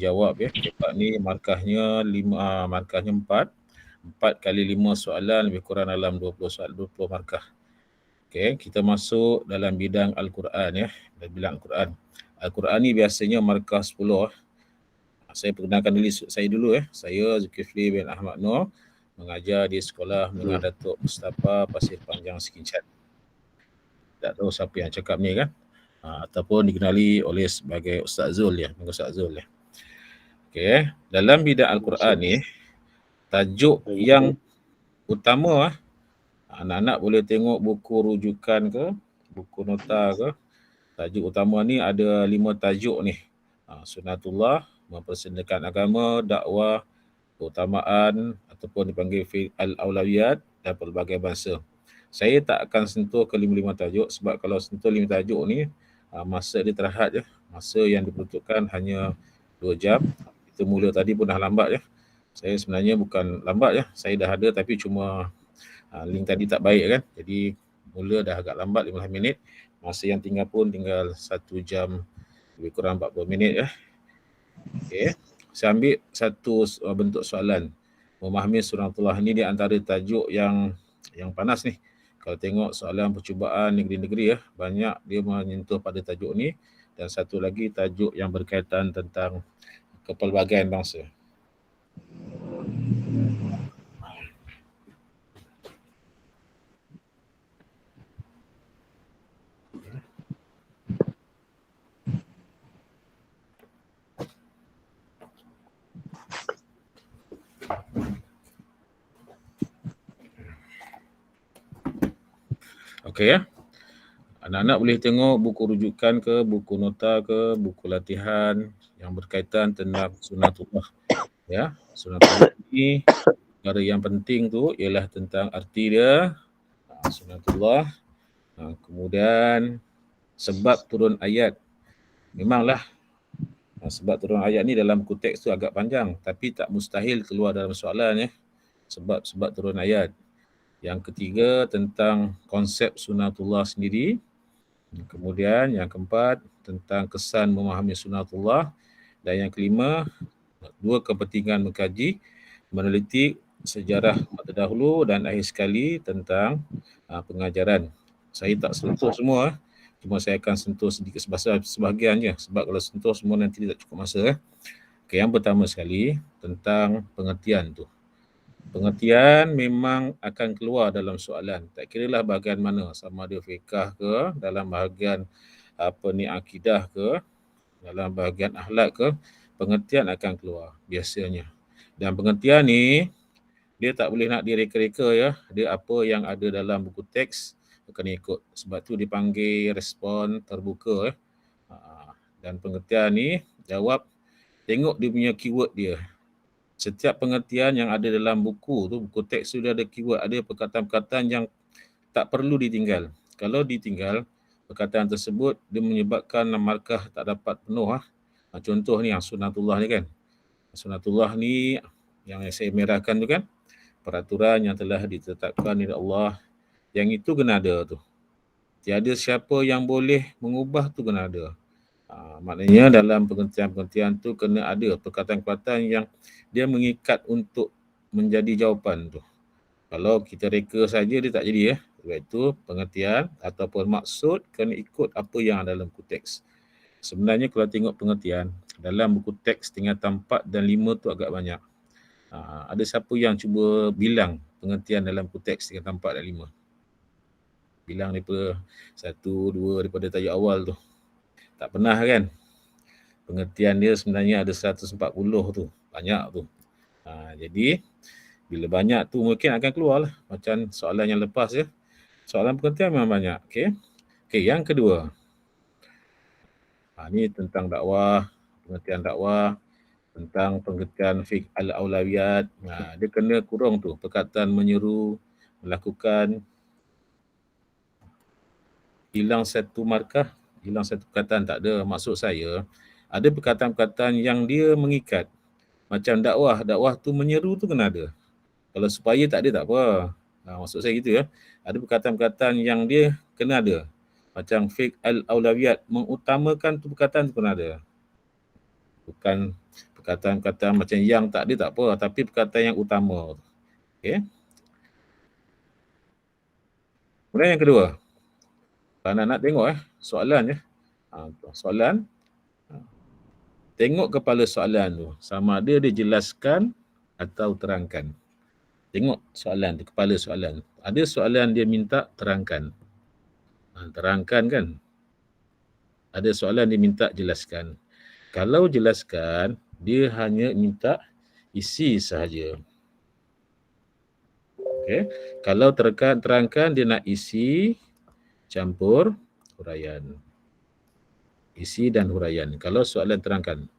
jawab ya. Cepat ni markahnya 4. 4 kali 5 soalan lebih kurang dalam 20 soalan, 20 markah. Okey, kita masuk dalam bidang Al-Quran ya. Dalam bidang Al-Quran. Al-Quran ni biasanya markah 10. Saya perkenalkan diri saya dulu ya. Saya Zulkifli bin Ahmad Noor, mengajar di Sekolah Menengah Datuk Mustafa Pasir Panjang Sekincat. Tak tahu siapa yang cakap ni kan. Ataupun dikenali oleh sebagai Ustaz Zul ya, Ustaz Zul ya. Okey, dalam bidang Al-Quran ni, tajuk yang utama anak-anak boleh tengok buku rujukan ke, buku nota ke. Tajuk utama ni ada 5 tajuk ni. Sunnatullah, mempersendirikan agama, dakwah, keutamaan ataupun dipanggil al-aulawiyat dan pelbagai bahasa. Saya tak akan sentuh ke 5 tajuk sebab kalau sentuh 5 tajuk ni masa dia terhad je. Masa yang diperuntukkan hanya 2 jam. Kita mula tadi pun dah lambat ya. Saya sebenarnya bukan lambat ya. Saya dah ada tapi cuma link tadi tak baik kan. Jadi mula dah agak lambat 15 minit. Masa yang tinggal pun tinggal 1 jam lebih kurang 40 minit ya. Okey. Saya ambil satu bentuk soalan. Memahami Sunnatullah ini di antara tajuk yang panas ni. Kalau tengok soalan percubaan negeri-negeri ya, banyak dia menyentuh pada tajuk ni. Dan satu lagi tajuk yang berkaitan tentang kepelbagaian bangsa. Okey ya. Anak-anak boleh tengok buku rujukan ke, buku nota ke, buku latihan yang berkaitan tentang Sunnatullah. Ya, Sunnatullah ni perkara yang penting tu ialah tentang arti dia, Sunnatullah. Kemudian sebab turun ayat. Memanglah sebab turun ayat ni dalam buku teks tu agak panjang tapi tak mustahil keluar dalam soalan ya. Sebab turun ayat. Yang ketiga tentang konsep Sunnatullah sendiri. Kemudian yang keempat tentang kesan memahami Sunnatullah. Dan yang kelima, 2 kepentingan mengkaji, meneliti sejarah terdahulu dan akhir sekali tentang pengajaran. Saya tak sentuh semua, cuma saya akan sentuh sedikit sebahagiannya sebab kalau sentuh semua nanti tak cukup masa. Okay, yang pertama sekali tentang pengertian tu. Pengertian memang akan keluar dalam soalan. Tak kiralah bahagian mana, sama ada fiqah ke, dalam bahagian akidah ke, dalam bahagian akhlak ke, pengertian akan keluar biasanya. Dan pengertian ni dia tak boleh nak direka-reka ya. Dia apa yang ada dalam buku teks kena ikut. Sebab tu dipanggil respon terbuka. Dan pengertian ni jawab, tengok dia punya keyword dia. Setiap pengertian yang ada dalam buku tu, buku teks tu dia ada keyword, ada perkataan-perkataan yang tak perlu ditinggal. Kalau ditinggal, perkataan tersebut dia menyebabkan markah tak dapat penuh. Contoh ni yang Sunnatullah ni kan. Sunnatullah ni yang saya merahkan tu kan, peraturan yang telah ditetapkan oleh Allah, yang itu kena ada tu. Tiada siapa yang boleh mengubah tu kena ada. Maknanya dalam pengertian-pengertian tu kena ada perkataan-perkataan yang dia mengikat untuk menjadi jawapan tu. Kalau kita reka saja dia tak jadi ya. Sebab itu pengertian ataupun maksud kena ikut apa yang ada dalam buku teks. Sebenarnya kalau tengok pengertian dalam buku teks tingkatan 4 dan 5 tu agak banyak. Ada siapa yang cuba bilang pengertian dalam buku teks tingkatan 4 dan 5? Bilang daripada 1, 2 daripada tajuk awal tu. Tak pernah kan? Pengertian dia sebenarnya ada 140 tu. Banyak tu. Jadi, bila banyak tu mungkin akan keluar lah. Macam soalan yang lepas ya. Soalan pengertian memang banyak. Okay, yang kedua. Ni tentang dakwah, pengertian dakwah, tentang pengertian fiqh al-aulawiyat. Dia kena kurang tu. Perkataan menyeru, melakukan. Hilang satu markah, hilang satu perkataan tak ada. Maksud saya, ada perkataan-perkataan yang dia mengikat. Macam dakwah tu menyeru tu kena ada. Kalau supaya tak ada tak apa. Maksud saya gitu ya. Ada perkataan-perkataan yang dia kena ada. Macam fiqh al-aulawiyat, mengutamakan tu perkataan tu kena ada. Bukan Perkataan-perkataan macam yang tak ada tak apa, tapi perkataan yang utama. Okey. Kemudian yang kedua, kalau anak-anak tengok soalan je. Soalan, tengok kepala soalan tu, sama ada dia jelaskan atau terangkan. Tengok soalan tu, kepala soalan. Ada soalan dia minta terangkan. Terangkan kan? Ada soalan dia minta jelaskan. Kalau jelaskan, dia hanya minta isi sahaja. Okay. Kalau terangkan, dia nak isi, campur, huraian. Isi dan huraian. Kalau soalan terangkan.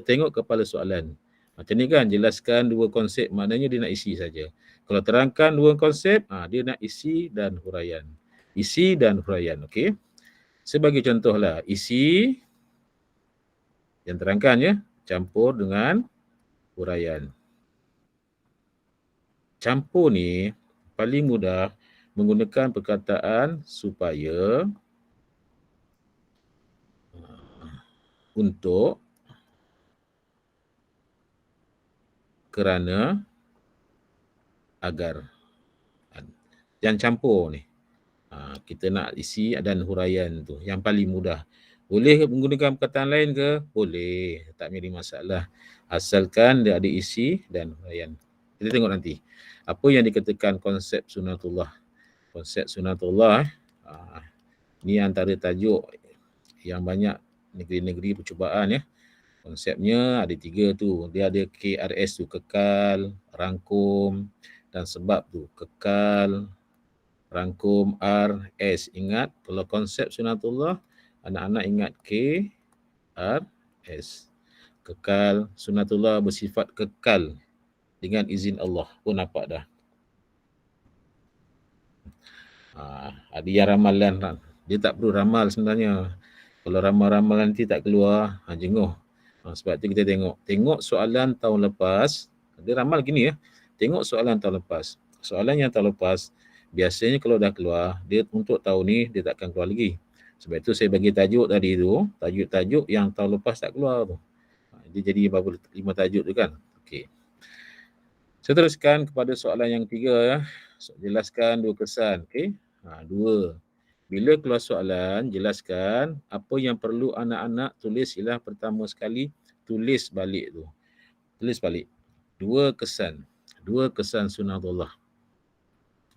Tengok kepala soalan. Macam ni kan, jelaskan dua konsep, maknanya dia nak isi saja. Kalau terangkan dua konsep, dia nak isi dan huraian. Isi dan huraian, okey. Sebagai contohlah, isi yang terangkan ya, campur dengan huraian. Campur ni paling mudah menggunakan perkataan supaya, untuk, kerana, agar. Yang campur ni, kita nak isi dan huraian tu, yang paling mudah. Boleh menggunakan perkataan lain ke? Boleh, tak ada masalah. Asalkan dia ada isi dan huraian. Kita tengok nanti. Apa yang dikatakan konsep sunatullah. Konsep sunatullah, ni antara tajuk yang banyak negeri-negeri percubaan ya. Konsepnya ada 3 tu. Dia ada KRS tu, kekal, rangkum, dan sebab tu, kekal, rangkum, RS. Ingat, kalau konsep sunatullah, anak-anak ingat KRS. Kekal, sunatullah bersifat kekal dengan izin Allah. Pun nampak dah. Ada yang ramalan, dia tak perlu ramal sebenarnya. Kalau ramal-ramal nanti tak keluar, jenguk. Sebab tu kita tengok soalan tahun lepas, dia ramal gini ya. Tengok soalan tahun lepas. Soalan yang tahun lepas, biasanya kalau dah keluar, dia untuk tahun ni dia tak akan keluar lagi. Sebab itu saya bagi tajuk tadi tu, tajuk-tajuk yang tahun lepas tak keluar tu. Dia jadi berapa 5 tajuk tu kan. Okey. Saya teruskan kepada soalan yang 3 ya. Jelaskan 2 kesan. Okey. 2. Bila keluar soalan, jelaskan apa yang perlu anak-anak tulis. Ialah pertama sekali, tulis balik tu. Tulis balik. 2 kesan. 2 kesan sunatullah.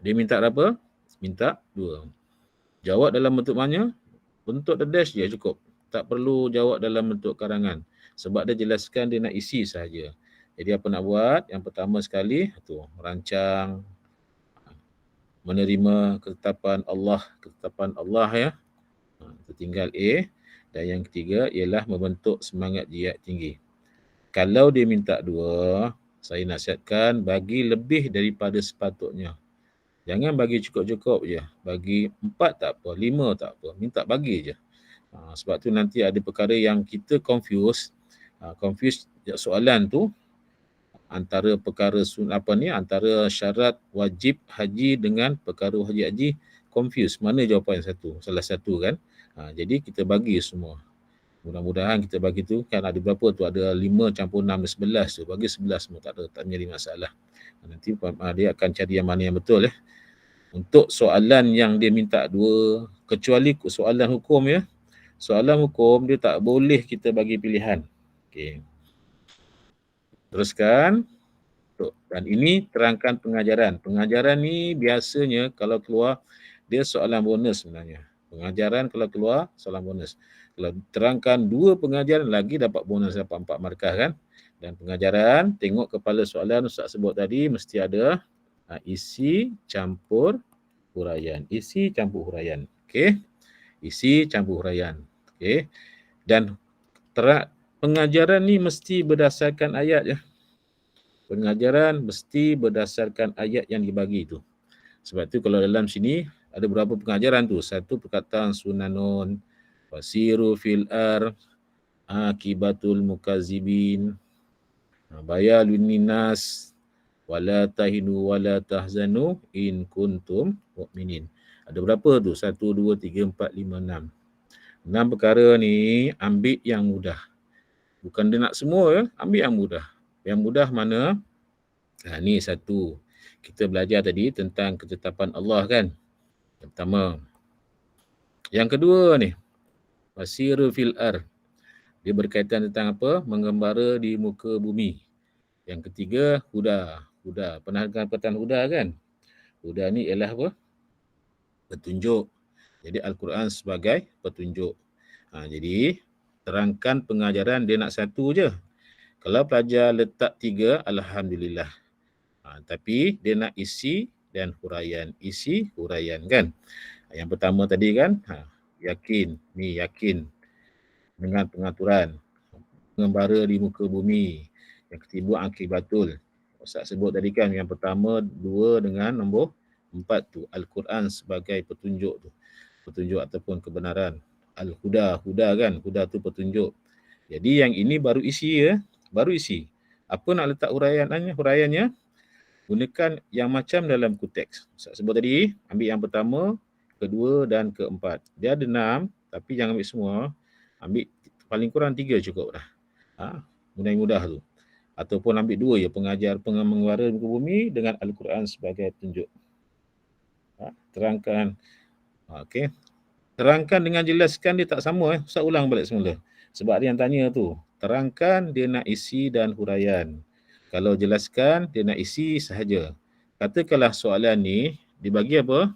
Dia minta berapa? Minta 2. Jawab dalam bentuk mana? Bentuk dash je cukup. Tak perlu jawab dalam bentuk karangan. Sebab dia jelaskan dia nak isi sahaja. Jadi apa nak buat? Yang pertama sekali, tu merancang, menerima ketetapan Allah ya. Tertinggal A. Dan yang ketiga ialah membentuk semangat jihad tinggi. Kalau dia minta 2, saya nasihatkan bagi lebih daripada sepatutnya. Jangan bagi cukup-cukup je. Bagi 4 tak apa, 5 tak apa. Minta bagi je. Sebab tu nanti ada perkara yang kita confuse soalan tu antara perkara antara syarat wajib haji dengan perkara wajib haji, confuse. Mana jawapan yang satu? Salah satu kan? Jadi kita bagi semua. Mudah-mudahan kita bagi tu kan ada berapa tu? Ada 5 campur 6 dan 11 tu. Bagi 11 semua tak menjadi masalah. Nanti dia akan cari yang mana yang betul ya. Untuk soalan yang dia minta 2, kecuali soalan hukum ya. Soalan hukum dia tak boleh kita bagi pilihan. Okey. Teruskan. Dan ini terangkan pengajaran. Pengajaran ni biasanya kalau keluar, dia soalan bonus sebenarnya. Pengajaran kalau keluar, soalan bonus. Kalau terangkan 2 pengajaran lagi dapat bonus, dapat 4 markah kan. Dan pengajaran, tengok kepala soalan Ustaz sebut tadi, mesti ada isi campur huraian. Isi campur huraian. Okey. Isi campur huraian. Okey. Dan pengajaran ni mesti berdasarkan ayat ya. Pengajaran mesti berdasarkan ayat yang dibagi tu. Sebab tu kalau dalam sini ada beberapa pengajaran tu. Satu perkataan sunanun, wasiru fil akibatul mukazibin, bayalun ninas, wala tahinu wala tahzanu in kuntum mu'minin. Ada berapa tu? 1, 2, 3, 4, 5, 6. 6 perkara ni ambil yang mudah. Bukan dia nak semua ya, ambil yang mudah. Yang mudah mana? Ni satu. Kita belajar tadi tentang ketetapan Allah kan. Yang pertama. Yang kedua ni, Wasiru fil ar. Dia berkaitan tentang apa? Mengembara di muka bumi. Yang ketiga, huda. Huda. Pernah dengar perkataan huda kan? Huda ni ialah apa? Petunjuk. Jadi Al-Quran sebagai petunjuk. Jadi terangkan pengajaran dia nak satu je. Kalau pelajar letak 3, Alhamdulillah. Tapi dia nak isi dan huraian. Isi, huraian kan. Yang pertama tadi kan, yakin. Ni yakin dengan pengaturan. Mengembara di muka bumi. Yang ketiga, akibatul. Ustaz sebut tadi kan, yang pertama 2 dengan nombor 4 tu. Al-Quran sebagai petunjuk tu. Petunjuk ataupun kebenaran. Al-Huda, Huda kan. Huda tu petunjuk. Jadi yang ini baru isi ya. Baru isi. Apa nak letak huraiannya? Gunakan yang macam dalam kuteks. Ustaz sebut tadi, ambil yang pertama, kedua dan keempat. Dia ada 6, tapi jangan ambil semua. Ambil paling kurang 3 cukup dah. Mudah tu. Ataupun ambil 2 je, mengembara muka bumi dengan Al-Quran sebagai petunjuk. Terangkan. Okey. Terangkan dengan jelaskan dia tak sama. Ustaz ulang balik semula. Sebab dia yang tanya tu. Terangkan dia nak isi dan huraian. Kalau jelaskan dia nak isi sahaja. Katakanlah soalan ni dibagi apa?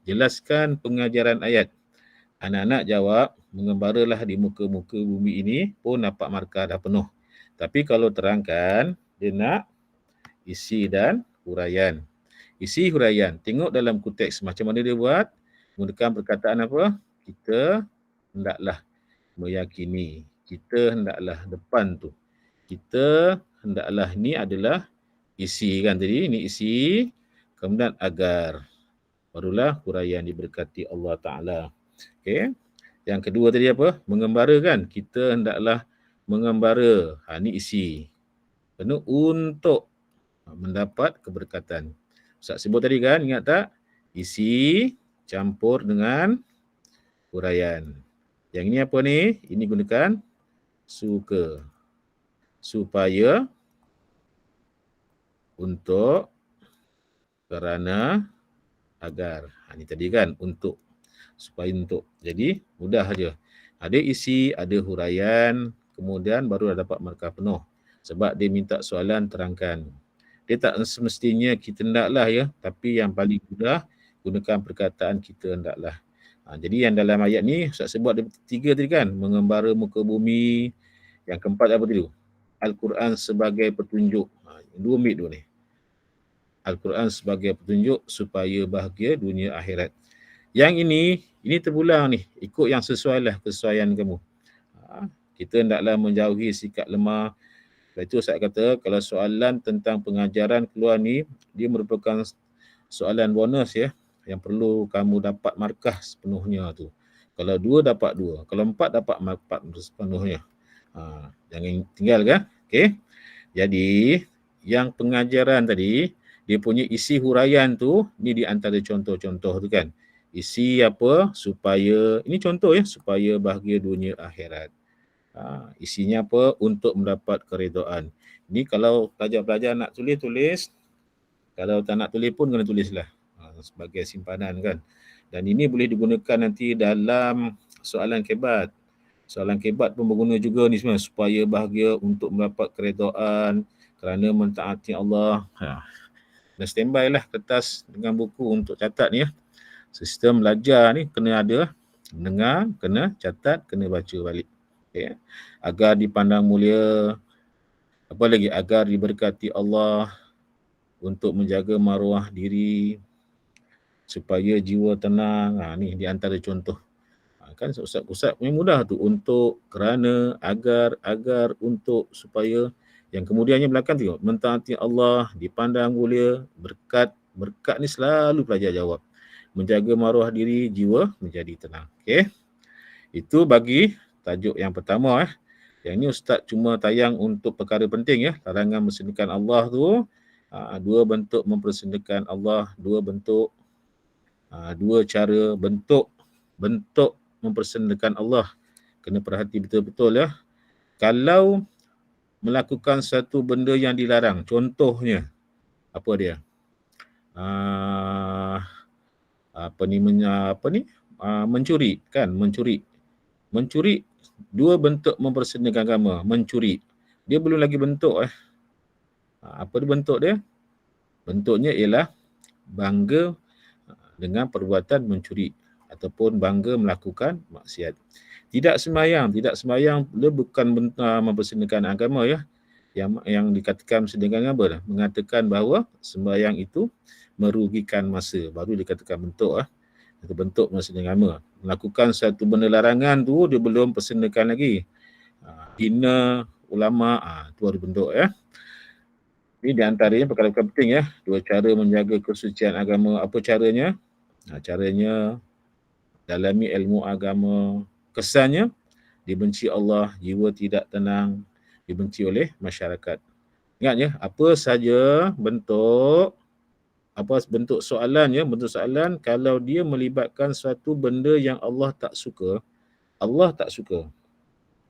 Jelaskan pengajaran ayat. Anak-anak jawab, mengembaralah di muka-muka bumi ini pun dapat markah dah penuh. Tapi kalau terangkan, dia nak isi dan huraian. Isi huraian. Tengok dalam konteks macam mana dia buat. Menggunakan perkataan apa? Kita hendaklah meyakini. Kita hendaklah depan tu. Kita hendaklah ni adalah isi kan tadi. Ini isi. Kemudian agar. Barulah huraian diberkati Allah Ta'ala. Okey. Yang kedua tadi apa? Mengembara kan. Kita hendaklah mengembara. Ni isi. Kena untuk mendapat keberkatan. Ustaz sebut tadi kan, ingat tak? Isi campur dengan huraian. Yang ini apa ni? Ini gunakan suka. Supaya, untuk, kerana, agar. Ini tadi kan, untuk. Supaya untuk. Jadi, mudah saja. Ada isi, ada huraian, kemudian baru dapat markah penuh. Sebab dia minta soalan terangkan. Dia tak semestinya kita hendaklah ya, tapi yang paling mudah gunakan perkataan kita hendaklah. Jadi yang dalam ayat ni Ustaz sebut ada 3 tadi kan, mengembara muka bumi. Yang keempat apa tadi? Al-Quran sebagai petunjuk. 2 ambil 2 ni. Al-Quran sebagai petunjuk supaya bahagia dunia akhirat. Yang ini terpulang ni, ikut yang sesuai lah kesesuaian kamu. Kita hendaklah menjauhi sikap lemah. Lepas itu saya kata, kalau soalan tentang pengajaran keluar ni, dia merupakan soalan bonus ya, yang perlu kamu dapat markah sepenuhnya tu. Kalau 2 dapat 2, kalau 4 dapat 4 sepenuhnya. Jangan tinggal kan? Okey. Jadi, yang pengajaran tadi, dia punya isi huraian tu, ni di antara contoh-contoh tu kan. Isi apa? Supaya, ini contoh ya, supaya bahagia dunia akhirat. Isinya apa? Untuk mendapat keredaan. Ini kalau pelajar-pelajar nak tulis. Kalau tak nak tulis pun kena tulislah. Sebagai simpanan kan. Dan ini boleh digunakan nanti dalam soalan kebat. Soalan kebat pun berguna juga ni sebenarnya. Supaya bahagia untuk mendapat keredaan kerana mentaati Allah. Dan standby lah kertas dengan buku untuk catat ni ya. Sistem belajar ni kena ada. Mendengar, kena catat, kena baca balik. Okay. Agar dipandang mulia, apa lagi? Agar diberkati Allah, untuk menjaga maruah diri, supaya jiwa tenang. Ni di antara contoh. Kan Ustaz punya mudah tu. Untuk, kerana, agar, untuk, supaya. Yang kemudiannya belakang tengok, mentaati Allah, dipandang mulia, berkat. Berkat ni selalu pelajar jawab. Menjaga maruah diri, jiwa menjadi tenang. Okey. Itu bagi tajuk yang pertama. Yang ni Ustaz cuma tayang untuk perkara penting ya. Larangan mempersendakan Allah tu. 2 bentuk mempersendakan Allah. 2 bentuk. 2 cara bentuk mempersendakan Allah. Kena perhati betul-betul ya. kalau melakukan satu benda yang dilarang, contohnya apa dia? Mencuri kan, mencuri dua bentuk mempersendirikan agama. Mencuri, dia belum lagi bentuk apa dia bentuk dia? Bentuknya ialah bangga dengan perbuatan mencuri ataupun bangga melakukan maksiat. Tidak sembahyang dia bukan mempersendirikan agama ya. Yang dikatakan mempersendirikan apa dah? Mengatakan bahawa sembahyang itu merugikan masa, baru dikatakan bentuk itu bentuk mempersendirikan agama. Melakukan satu benda larangan tu dia belum persendirikan lagi. Hina ulama tu ada bentuk ya. Ini di antaranya perkara-perkara penting ya. Dua cara menjaga kesucian agama. Apa caranya? Caranya dalami ilmu agama. Kesannya dibenci Allah, jiwa tidak tenang, dibenci oleh masyarakat. Ingat ya, apa saja bentuk soalan ya, bentuk soalan kalau dia melibatkan suatu benda yang Allah tak suka, Allah tak suka.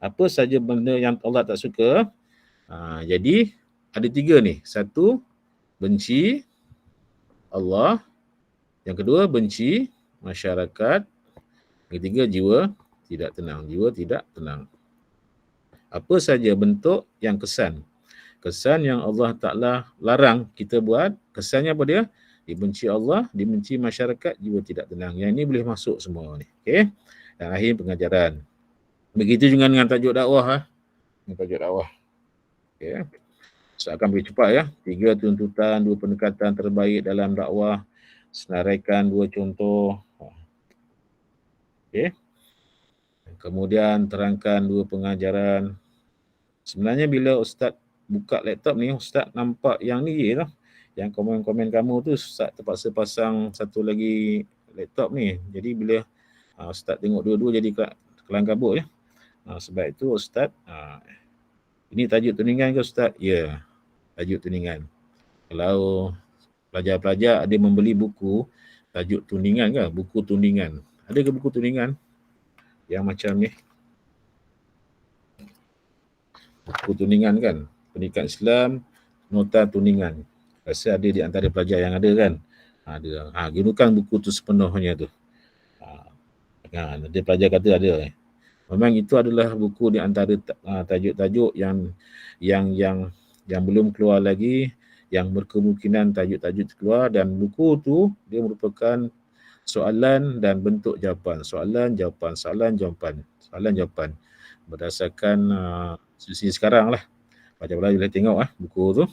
Apa saja benda yang Allah tak suka? Jadi ada tiga ni. Satu, benci Allah. Yang kedua, benci masyarakat. Yang ketiga, jiwa tidak tenang. Jiwa tidak tenang. Apa saja bentuk yang kesan. Kesan yang Allah Ta'ala larang kita buat. Kesannya apa dia? Dibenci Allah, dibenci masyarakat, jiwa tidak tenang. Yang ini boleh masuk semua ni. Okey. Dan akhir pengajaran. Begitu juga dengan tajuk dakwah. Tajuk dakwah. Okey. Saya akan beri cepat ya. 3 tuntutan, 2 pendekatan terbaik dalam dakwah. Senaraikan 2 contoh. Okey. Kemudian terangkan 2 pengajaran. Sebenarnya bila Ustaz buka laptop ni, Ustaz nampak yang ni je lah. Yang komen-komen kamu tu Ustaz terpaksa pasang satu lagi laptop ni. Jadi bila Ustaz tengok dua-dua jadi kelang kabut ya. Sebab itu Ustaz, ini tajuk tuningan ke Ustaz? Ya, tajuk tuningan. Kalau pelajar-pelajar ada membeli buku tajuk tuningan ke? Buku tuningan. Ada ke buku tuningan yang macam ni? Buku tuningan kan? Pendidikan Islam, nota tuningan. Rasa ada di antara pelajar yang ada kan? Ada. Gunakan buku tu sepenuhnya tu. Ada pelajar kata ada. Memang itu adalah buku di antara tajuk-tajuk yang belum keluar lagi, yang berkemungkinan tajuk-tajuk keluar, dan buku tu dia merupakan soalan dan bentuk jawapan. Soalan, jawapan. Berdasarkan situasi sekarang lah. Pelajar-pelajar boleh tengok buku tu.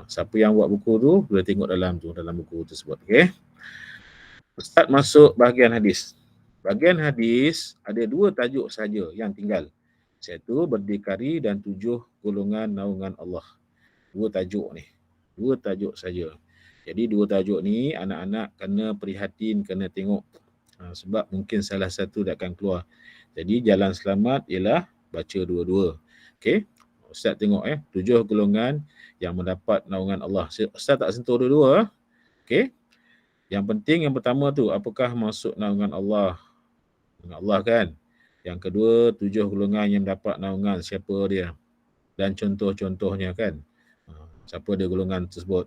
Siapa yang buat buku tu boleh tengok dalam buku tersebut. Okey. Ustaz masuk bahagian hadis. Bahagian hadis ada 2 tajuk saja yang tinggal. Iaitu berdikari dan 7 golongan naungan Allah. 2 tajuk ni. 2 tajuk saja. Jadi 2 tajuk ni anak-anak kena prihatin, kena tengok. Sebab mungkin salah satu tak akan keluar. Jadi jalan selamat ialah baca dua-dua. Okey. Ustaz tengok 7 golongan yang mendapat naungan Allah. Ustaz tak sentuh dua-dua. Okey. Yang penting yang pertama tu, apakah maksud naungan Allah? Naungan Allah kan. Yang kedua, 7 golongan yang dapat naungan, siapa dia? Dan contoh-contohnya kan. Siapa dia golongan tersebut?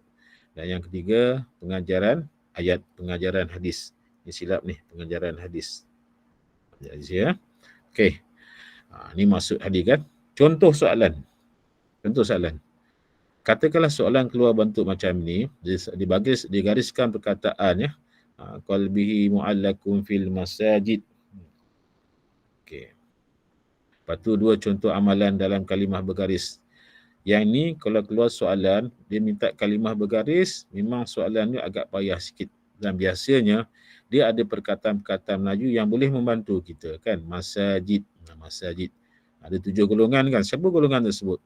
Dan yang ketiga, pengajaran ayat, pengajaran hadis. Ini silap ni, pengajaran hadis. Hadis ya. Okey. Ini maksud hadis kan. Contoh soalan. Katakanlah soalan keluar bentuk macam ni, digariskan perkataan ya. Qalbihi mu'allakum fil masajid. Okey. Lepas tu 2 contoh amalan dalam kalimah bergaris. Yang ni kalau keluar soalan, dia minta kalimah bergaris, memang soalan ni agak payah sikit. Dan biasanya dia ada perkataan-perkataan Melayu yang boleh membantu kita kan. Masajid. Ada 7 golongan kan. Siapa golongan tersebut?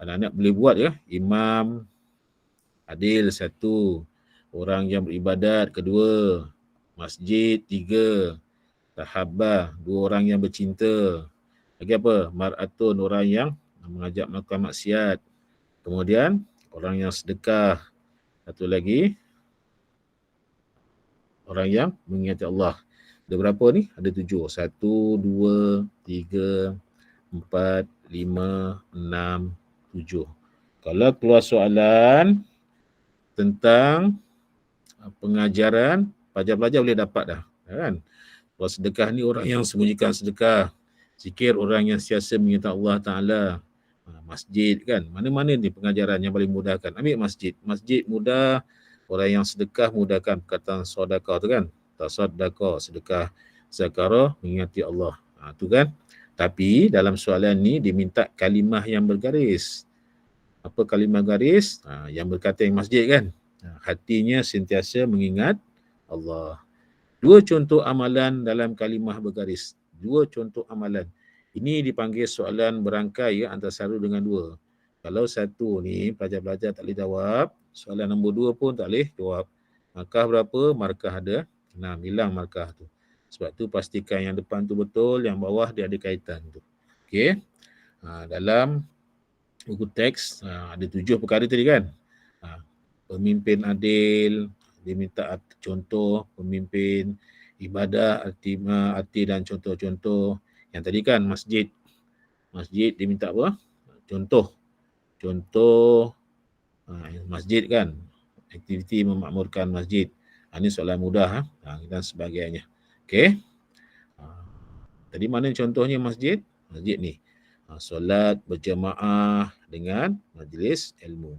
Anak-anak boleh buat ya. Imam, adil 1, orang yang beribadat 2, masjid 3, sahabah 2 orang yang bercinta. Lagi apa? Mar'atun, orang yang mengajak melakukan maksiat. Kemudian orang yang sedekah. Satu lagi, orang yang mengingati Allah. Ada berapa ni? Ada 7. 1, 2, 3, 4, 5, 6, 7. Kalau keluar soalan tentang pengajaran, pelajar-pelajar boleh dapat dah, kan? Kalau sedekah ni orang yang sembunyikan sedekah, zikir orang yang siasa mengingat Allah Ta'ala, masjid kan, mana-mana ni pengajaran yang paling mudahkan. Ambil masjid, masjid mudah, orang yang sedekah mudahkan perkataan sedekah tu kan, tasaddaqah, sedekah, zakarah, mengingati Allah, tu kan. Tapi dalam soalan ni diminta kalimah yang bergaris. Apa kalimah garis? Yang berkata yang masjid kan, hatinya sentiasa mengingat Allah. Dua contoh amalan dalam kalimah bergaris. Dua contoh amalan. Ini dipanggil soalan berangkai ya, antara satu dengan dua. Kalau satu ni pelajar-pelajar tak boleh jawab, soalan nombor 2 pun tak boleh jawab. Markah berapa? Markah ada 6. Hilang markah tu. Sebab tu pastikan yang depan tu betul, yang bawah dia ada kaitan tu. Okey. Dalam buku teks ada 7 perkara tadi kan. Pemimpin adil, dia minta contoh pemimpin, ibadah, arti dan contoh-contoh. Yang tadi kan masjid. Masjid dia minta apa? Contoh masjid kan. Aktiviti memakmurkan masjid. Ini soalan mudah dan sebagainya. Okey. Tadi mana contohnya masjid? Masjid ni. Solat berjemaah dengan majlis ilmu.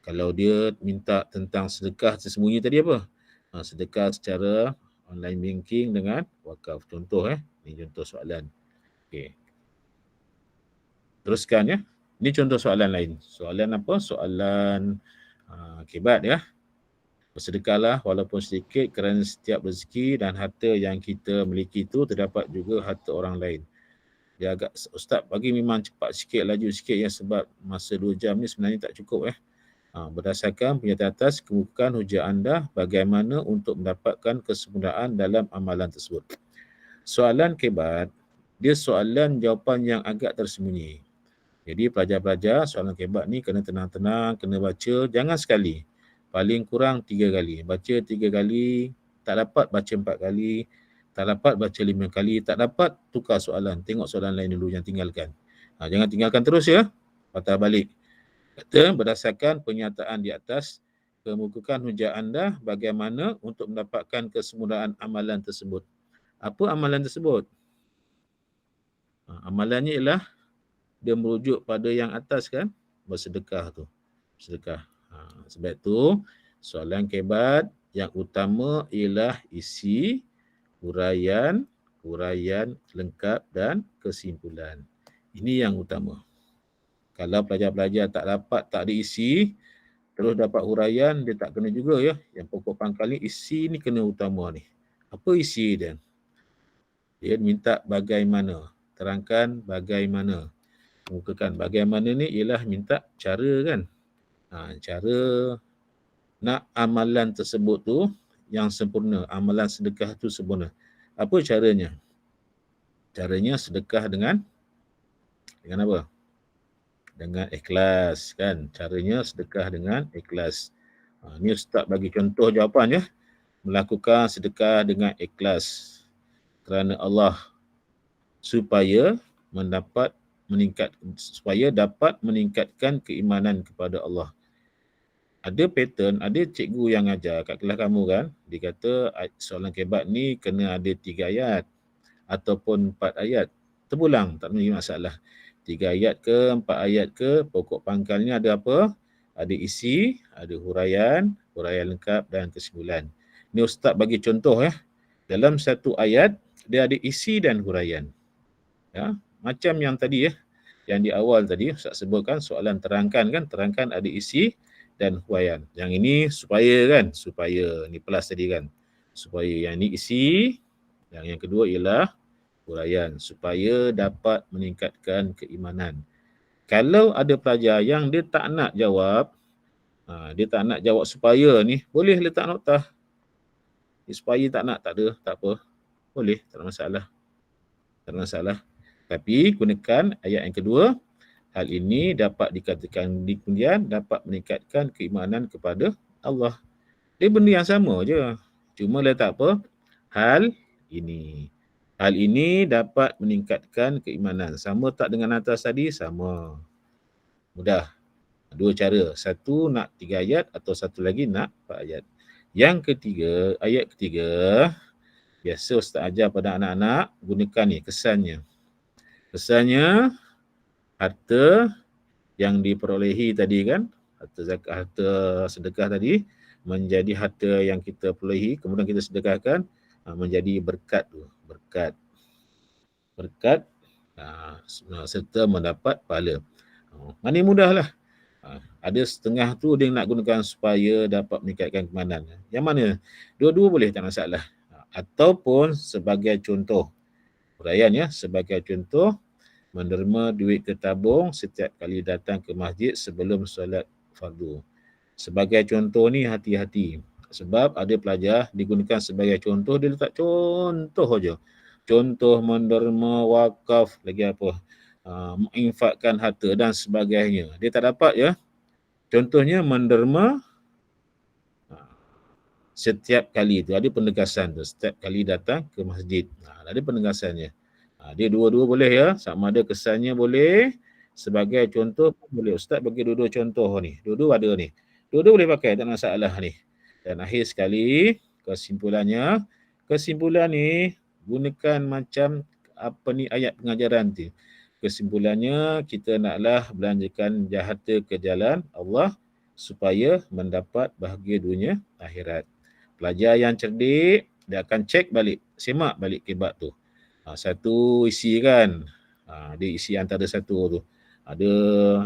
Kalau dia minta tentang sedekah tersembunyi tadi apa? Sedekah secara online banking dengan wakaf. Contoh ni contoh soalan. Okey. Teruskan ya. Ini contoh soalan lain. Soalan apa? Soalan akibat ya. Bersedekahlah walaupun sedikit kerana setiap rezeki dan harta yang kita miliki itu terdapat juga harta orang lain. Dia agak, Ustaz bagi memang cepat sikit, laju sikit ya, sebab masa 2 jam ni sebenarnya tak cukup Berdasarkan pernyataan atas, kemukakan hujah anda bagaimana untuk mendapatkan kesempurnaan dalam amalan tersebut. Soalan kebat, dia soalan jawapan yang agak tersembunyi. Jadi pelajar-pelajar soalan kebat ni kena tenang-tenang, kena baca, jangan sekali. Paling kurang 3 kali. Baca 3 kali, tak dapat baca 4 kali, tak dapat baca 5 kali, tak dapat tukar soalan. Tengok soalan lain dulu, yang tinggalkan. Jangan tinggalkan terus ya, patah balik. Kata, berdasarkan pernyataan di atas, kemukakan hujah anda bagaimana untuk mendapatkan kesempurnaan amalan tersebut. Apa amalan tersebut? Amalannya ialah dia merujuk pada yang atas kan, bersedekah tu. Sedekah. Sebab tu soalan kebat yang utama ialah isi, huraian lengkap dan kesimpulan. Ini yang utama. Kalau pelajar-pelajar tak ada isi, terus dapat huraian, dia tak kena juga ya. Yang pokok pangkal ni, isi ni kena utama ni. Apa isi dia? Dia minta bagaimana. Terangkan bagaimana. Kemukakan bagaimana ni ialah minta cara kan. Cara nak amalan tersebut tu yang sempurna. Amalan sedekah tu sempurna. Apa caranya? Caranya sedekah dengan apa? Dengan ikhlas kan. Caranya sedekah dengan ikhlas. Ni Ustaz bagi contoh jawapan ya. Melakukan sedekah dengan ikhlas kerana Allah supaya dapat meningkatkan keimanan kepada Allah. Ada pattern, ada cikgu yang ajar kat kelas kamu kan, dia kata soalan kebat ni kena ada 3 ayat ataupun 4 ayat. Terpulang, tak ada masalah. 3 ayat ke, 4 ayat ke, pokok pangkalnya ada apa? Ada isi, ada huraian lengkap dan kesimpulan. Ni Ustaz bagi contoh ya. Dalam satu ayat, dia ada isi dan huraian. Ya, macam yang tadi ya, yang di awal tadi Ustaz sebutkan soalan terangkan kan, terangkan ada isi dan huraian. Yang ini supaya ni plus tadi kan. Supaya yang ni isi, yang kedua ialah huraian supaya dapat meningkatkan keimanan. Kalau ada pelajar yang dia tak nak jawab, supaya ni, boleh letak notah. Supaya tak nak, tak apa. Boleh, tak ada masalah. Tapi gunakan ayat yang kedua. Hal ini dapat dikatakan di kemudian dapat meningkatkan keimanan kepada Allah. Dia benda yang sama je. Cuma letak apa? Hal ini. Hal ini dapat meningkatkan keimanan. Sama tak dengan atas tadi? Sama. Mudah. Dua cara. Satu nak 3 ayat atau satu lagi nak 4 ayat. Yang ketiga, ayat ketiga, biasa Ustaz ajar pada anak-anak, gunakan ni kesannya. Kesannya, harta yang diperolehi tadi kan, harta zakat, harta sedekah tadi, menjadi harta yang kita perolehi, kemudian kita sedekahkan, menjadi berkat tu. Berkat serta mendapat pahala. Mana mudahlah. Ada setengah tu dia nak gunakan supaya dapat meningkatkan keimanan. Yang mana? Dua-dua boleh, tak masalah. Ataupun sebagai contoh, huraian ya, sebagai contoh, menderma duit ke tabung setiap kali datang ke masjid sebelum solat fardu. Sebagai contoh ni hati-hati. Sebab ada pelajar digunakan sebagai contoh, dia letak contoh aja. Contoh menderma, wakaf, lagi apa, menginfakkan harta dan sebagainya. Dia tak dapat ya. Contohnya menderma setiap kali tu, ada penegasan tu, setiap kali datang ke masjid. Ada penegasannya. Dia dua-dua boleh ya, sama ada kesannya boleh, sebagai contoh pun boleh. Ustaz bagi dua-dua contoh ni, dua-dua ada ni. Dua-dua boleh pakai, tak masalah ni. Dan akhir sekali, kesimpulan ni, gunakan macam apa ni ayat pengajaran tu. Kesimpulannya, kita naklah belanjakan harta ke jalan Allah supaya mendapat bahagia dunia akhirat. Pelajar yang cerdik, dia akan cek balik, semak balik kibat tu. Satu isi kan, dia isi antara satu tu. Ada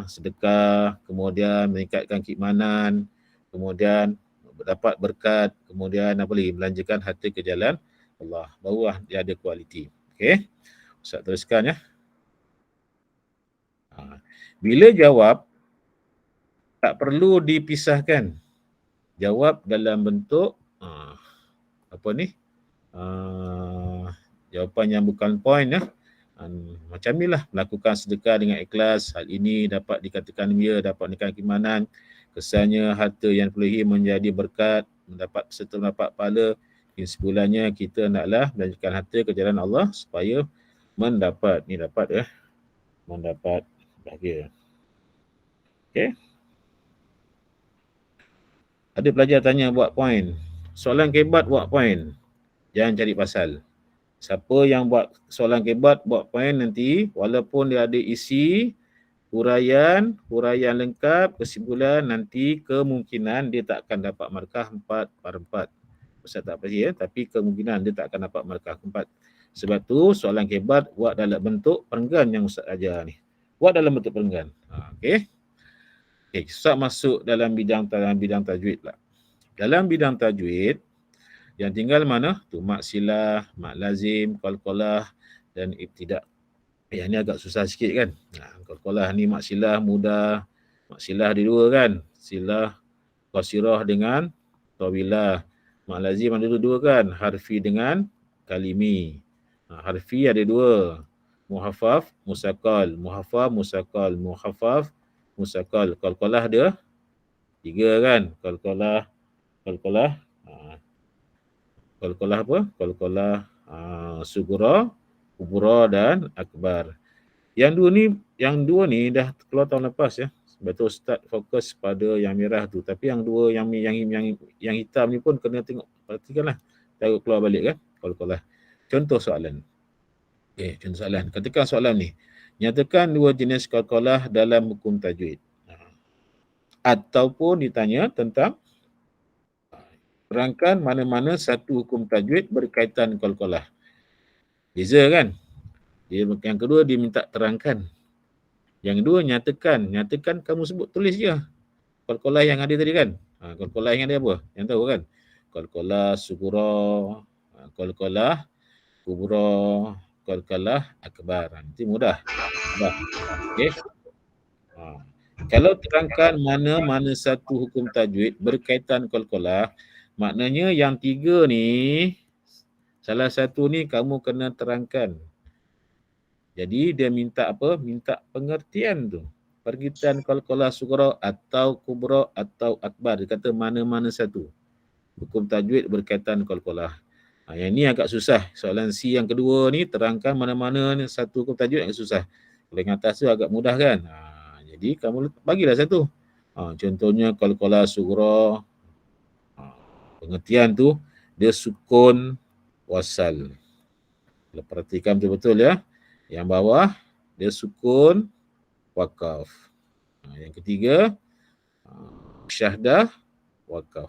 sedekah, kemudian meningkatkan keimanan, kemudian dapat berkat, kemudian apa lagi, belanjakan harta ke jalan Allah. Barulah dia ada kualiti. Okey, Ustaz teruskan ya. Bila jawab, tak perlu dipisahkan. Jawab dalam bentuk apa ni? Jawapan yang bukan point ya. Macam inilah, melakukan sedekah dengan ikhlas. Hal ini dapat dikatakan ia dapat meningkatkan keimanan. Kesannya harta yang diperolehi menjadi berkat, mendapat serta mendapat pahala. Kesimpulannya kita naklah belanjakan harta ke jalan Allah supaya mendapat mendapat bahagia. Okey. Ada pelajar tanya buat point. Soalan kebat buat point. Jangan cari pasal. Siapa yang buat soalan kebat buat point nanti, walaupun dia ada isi huraian lengkap, kesimpulan, nanti kemungkinan dia tak akan dapat markah 4/4. Ustaz tak pasti ya, tapi kemungkinan dia tak akan dapat markah 4. Sebab tu soalan kebat buat dalam bentuk perenggan yang Ustaz ajar ni. Buat dalam bentuk perenggan. Okey. Okey, Ustaz masuk dalam bidang tajwid pula. Dalam bidang tajwid, yang tinggal mana? Tu mak silah, mak lazim, qalqalah dan ibtidak. Yang ni agak susah sikit kan. Qalqalah ni mak silah mudah. Mak silah ada dua kan. Silah qasirah dengan tawilah. Mak lazim ada dua kan. Harfi dengan kalimi. Harfi ada dua. Muhafaf, musakal. Muhafaf, musakal. Muhafaf, musakal. Qalqalah ada tiga kan. Qalqalah apa? Qalqalah sughra, kubra dan akbar. Yang dua ni dah keluar tahun lepas ya. Sebab tu Ustaz fokus pada yang merah tu. Tapi yang dua yang hitam ni pun kena tengok, perhatikanlah. Taruh keluar balik kan. Qalqalah. Contoh soalan. Okey, contoh soalan. Katakan soalan ni. Nyatakan dua jenis qalqalah dalam hukum tajwid. Ataupun ditanya tentang terangkan mana-mana satu hukum tajwid berkaitan qalqalah. Beza kan? Yang kedua dia minta terangkan. Yang kedua nyatakan kamu sebut tulis je. Qalqalah yang ada tadi kan? Qalqalah yang ada apa? Yang tahu kan? Qalqalah sughra, qalqalah kubra, qalqalah akbar. Nanti mudah. Okey. Kalau terangkan mana-mana satu hukum tajwid berkaitan qalqalah, maknanya yang tiga ni, salah satu ni kamu kena terangkan. Jadi dia minta apa? Minta pengertian tu. Perkaitan qalqalah sughra atau kubra atau akbar. Dia kata mana-mana satu hukum tajwid berkaitan qalqalah. Yang ni agak susah. Soalan C yang kedua ni terangkan mana-mana ni satu tajuk yang susah. Kalau yang atas tu agak mudah kan. Jadi kamu bagilah satu. Contohnya qalqalah sughra. Pengertian tu dia sukun wasal. Kalau perhatikan betul-betul ya. Yang bawah dia sukun wakaf. Yang ketiga syahdah wakaf.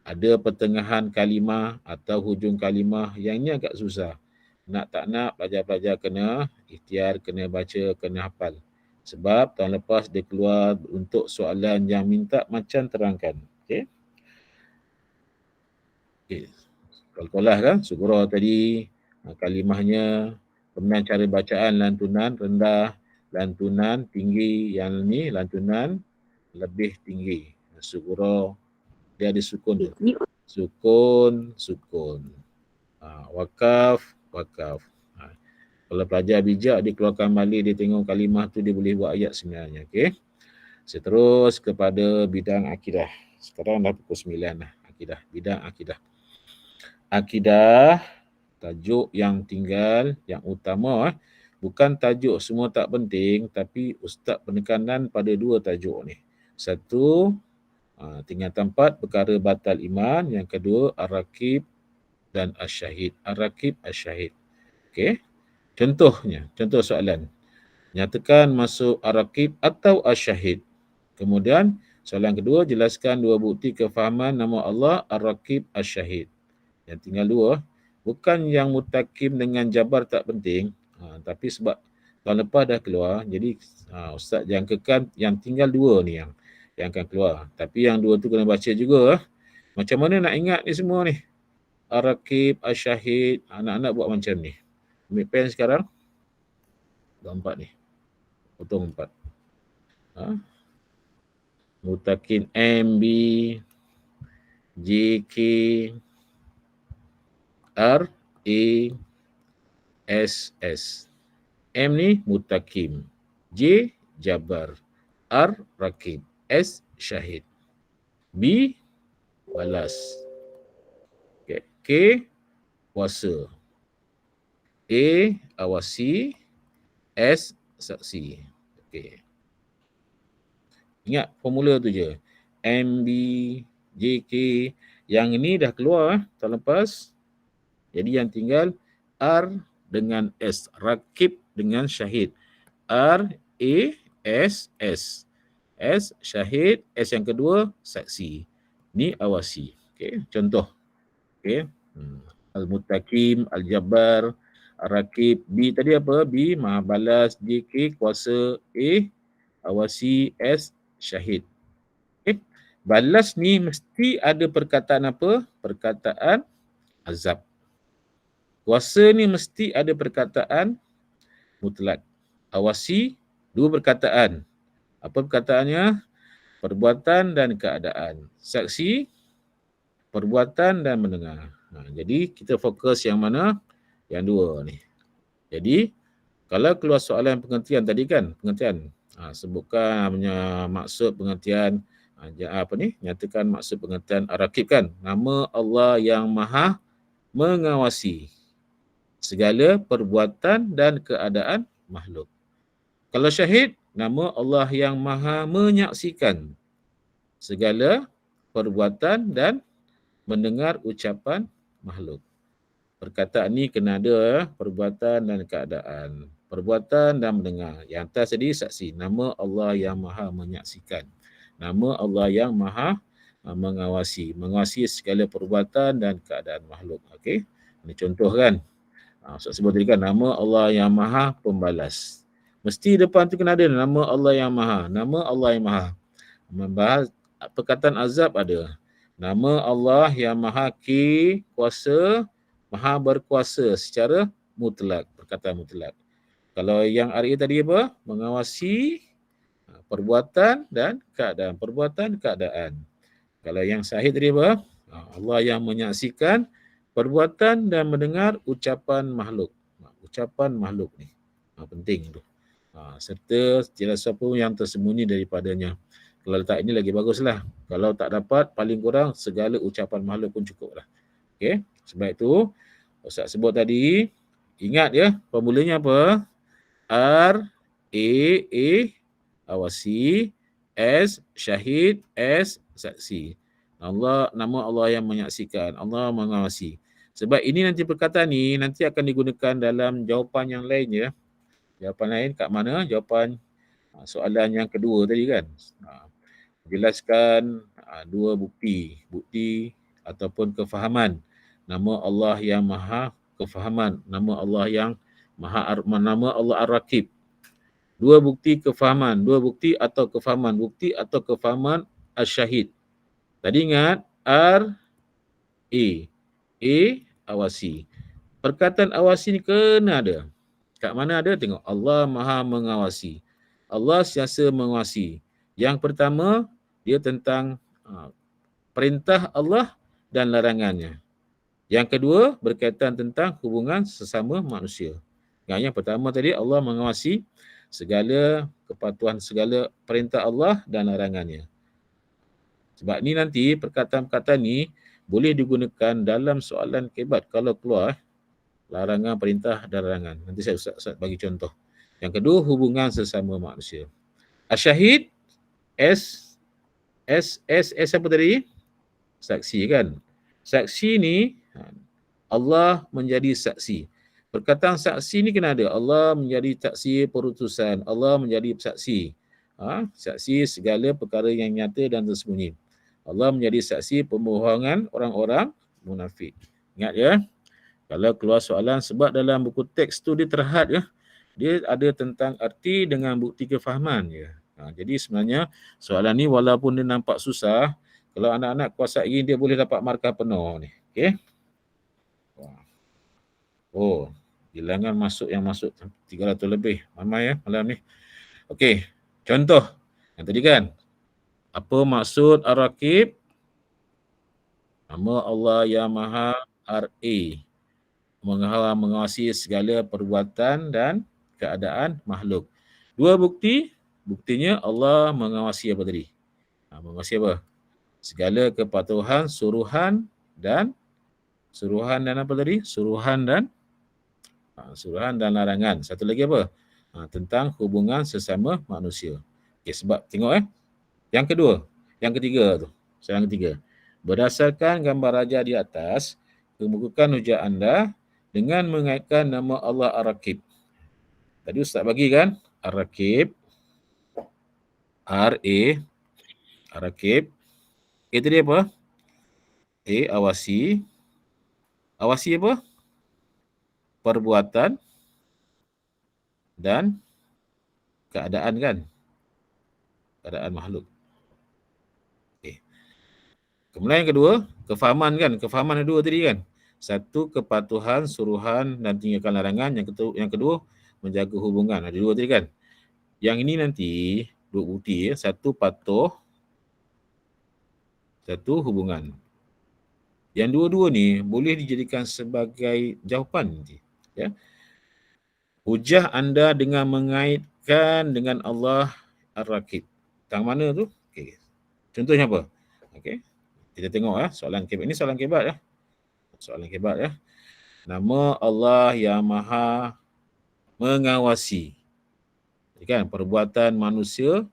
Ada pertengahan kalimah atau hujung kalimah yang ni agak susah. Nak tak nak pelajar-pelajar kena ikhtiar, kena baca, kena hafal. Sebab tahun lepas dia keluar untuk soalan yang minta macam terangkan. Okey. Qalqalah kan, sughra tadi, kalimahnya, kemudian cara bacaan lantunan rendah, lantunan tinggi, yang ni lantunan lebih tinggi. Sughra dia ada sukun tu. Sukun. Wakaf. Kalau pelajar bijak, dia keluarkan balik, dia tengok kalimah tu, dia boleh buat ayat sebenarnya. Okey. Seterus kepada bidang akidah. Sekarang dah pukul 9 lah. Akidah. Bidang akidah. Akidah, tajuk yang tinggal, yang utama. Bukan tajuk semua tak penting, tapi Ustaz penekanan pada dua tajuk ni. Satu, tingkatan 4 perkara batal iman. Yang kedua ar-rakib dan asyahid. Ar-rakib, asyahid. Okey. Contoh soalan. Nyatakan masuk ar-rakib atau asyahid. Kemudian soalan kedua, jelaskan dua bukti kefahaman nama Allah ar-rakib, asyahid. Yang tinggal dua. Bukan yang mutakim dengan jabar tak penting, tapi sebab tahun lepas dah keluar, jadi Ustaz jangkakan yang tinggal dua ni yang akan keluar. Tapi yang dua tu kena baca juga. Macam mana nak ingat ni semua ni? Ar-rakib, asyahid, anak-anak buat macam ni. Ambil pen sekarang. Dah 4 ni. Potong 4. Mutakin MB, JK, R, A, S, S. M ni mutakim. J, jabar. R, rakib. S, syahid. B, balas. K, puasa. A, awasi. S, saksi. Okey. Ingat formula tu je. MB, JK. Yang ni dah keluar tahun lepas. Jadi yang tinggal R dengan S. Rakib dengan syahid. R, A, S, S. S, syahid. S yang kedua, saksi. Ni awasi. Okey, contoh. Okey. Al-Mutakim, Al-Jabbar, Ar-Rakib. B tadi apa? B, Maha Balas. JK, kuasa. A, awasi. S, syahid. Okay. Balas ni mesti ada perkataan apa? Perkataan azab. Kuasa ni mesti ada perkataan mutlak. Awasi, dua perkataan. Apa perkataannya? Perbuatan dan keadaan. Saksi, perbuatan dan mendengar. Jadi kita fokus yang mana? Yang dua ni. Jadi kalau keluar soalan pengertian tadi kan, pengertian. Sebutkan maksud pengertian, nyatakan maksud pengertian ar-rakib kan. Nama Allah yang Maha mengawasi segala perbuatan dan keadaan makhluk. Kalau syahid, nama Allah yang Maha menyaksikan segala perbuatan dan mendengar ucapan makhluk. Perkataan ni kena ada perbuatan dan keadaan. Perbuatan dan mendengar. Yang atas tadi saksi. Nama Allah yang Maha menyaksikan. Nama Allah yang Maha mengawasi. Mengawasi segala perbuatan dan keadaan makhluk. Okey. Ini contoh kan. Ustaz sebut tadi kan. Nama Allah yang Maha pembalas. Mesti depan tu kena ada nama Allah yang Maha. Nama Allah yang Maha. Membahas perkataan azab ada. Nama Allah yang Maha kuasa, Maha berkuasa secara mutlak, perkataan mutlak. Kalau yang RA tadi apa? Mengawasi perbuatan dan keadaan. Perbuatan, keadaan. Kalau yang sahih tadi apa? Allah yang menyaksikan perbuatan dan mendengar ucapan makhluk. Ucapan makhluk ni. Penting tu. Serta tiada siapa yang tersembunyi daripadanya. Kalau letak ini lagi baguslah. Kalau tak dapat, paling kurang segala ucapan makhluk pun cukup lah. Okey, sebab itu Ustaz sebut tadi, ingat ya, formulanya apa? R, A, awasi, S, syahid, S, saksi. Allah, nama Allah yang menyaksikan, Allah mengawasi. Sebab ini nanti perkataan ni nanti akan digunakan dalam jawapan yang lain ya. Jawapan lain kat mana? Jawapan soalan yang kedua tadi kan. Jelaskan dua bukti ataupun kefahaman nama Allah yang maha kefahaman, nama Allah yang maha nama Allah Ar-Raqib. Dua bukti kefahaman, dua bukti atau kefahaman Asy-Syahid. Tadi ingat R, A awasi. Perkataan awasi ni kena ada. Kat mana ada? Tengok Allah Maha mengawasi. Allah sentiasa mengawasi. Yang pertama dia tentang perintah Allah dan larangannya. Yang kedua berkaitan tentang hubungan sesama manusia. Yang pertama tadi Allah mengawasi segala kepatuhan, segala perintah Allah dan larangannya. Sebab ni nanti perkataan-perkataan ni boleh digunakan dalam soalan kebat kalau keluar larangan, perintah dan larangan. Nanti saya Ustaz bagi contoh. Yang kedua, hubungan sesama manusia. Asy-Syahid, S apa tadi? Saksi kan? Saksi ni Allah menjadi saksi. Perkataan saksi ni kena ada. Allah menjadi saksi perutusan. Allah menjadi saksi. Saksi segala perkara yang nyata dan tersembunyi. Allah menjadi saksi pembohongan orang-orang munafik. Ingat ya. Kalau keluar soalan, sebab dalam buku teks tu dia terhad ya. Dia ada tentang arti dengan bukti kefahaman ya. Jadi sebenarnya soalan ni walaupun dia nampak susah, kalau anak-anak kuasai dia boleh dapat markah penuh ni. Okey. Oh, bilangan yang masuk 300 lebih. Ramai ya malam ni. Okey, contoh yang tadi kan. Apa maksud Ar-Raqib? Nama Allah yang Maha RA. Mengawasi segala perbuatan dan keadaan makhluk. Dua buktinya Allah mengawasi apa tadi? Mengawasi apa? Segala kepatuhan, suruhan dan apa tadi? Suruhan dan larangan. Satu lagi apa? Tentang hubungan sesama manusia. Okey, sebab tengok yang ketiga tu. Soalan ketiga. Berdasarkan gambar raja di atas, kemukakan hujah anda dengan mengaitkan nama Allah Ar-Raqib. Tadi Ustaz bagi kan? Ar-Raqib. Ar-Raqib. A tadi apa? A, awasi. Awasi apa? Perbuatan dan keadaan kan? Keadaan makhluk. Okay. Kemudian yang kedua, kefahaman kan? Kefahaman ada dua tadi kan? Satu, kepatuhan, suruhan dan tinggalkan larangan. Yang kedua, menjaga hubungan. Ada dua tadi kan? Yang ini nanti, dua bukti ya. Satu patuh, satu hubungan. Yang dua-dua ni boleh dijadikan sebagai jawapan nanti. Ya. Hujah anda dengan mengaitkan dengan Allah Ar-Raqib. Tang mana tu? Okay. Contohnya apa? Okay. Kita tengok soalan kebat. Ini soalan kebat ya. Soalan kebat ya. Nama Allah yang Maha mengawasi. Jadi kan perbuatan manusia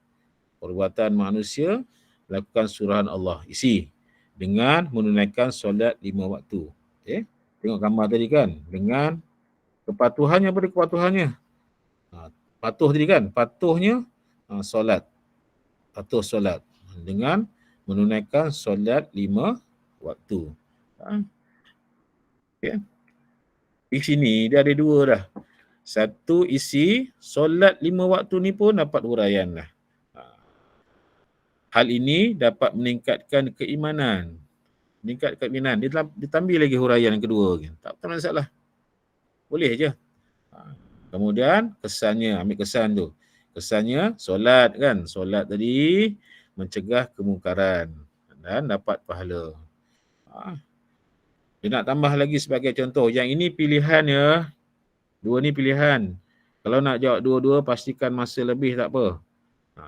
lakukan suruhan Allah. Isi dengan menunaikan solat 5 waktu. Okay. Tengok gambar tadi kan. Dengan kepatuhannya, pada kepatuhannya. Patuh tadi kan. Patuhnya solat. Patuh solat. Dengan menunaikan solat 5 waktu. Okay. Di sini dia ada dua dah. Satu isi solat 5 waktu ni pun dapat huraian lah. Hal ini dapat meningkatkan keimanan. Ditambah lagi huraian yang kedua. Tak masalah. Boleh je. Kemudian kesannya, ambil kesan tu. Kesannya solat kan. Solat tadi mencegah kemungkaran dan dapat pahala. Dia nak tambah lagi sebagai contoh. Yang ini pilihan ya. Dua ni pilihan. Kalau nak jawab dua-dua, pastikan masa lebih tak apa.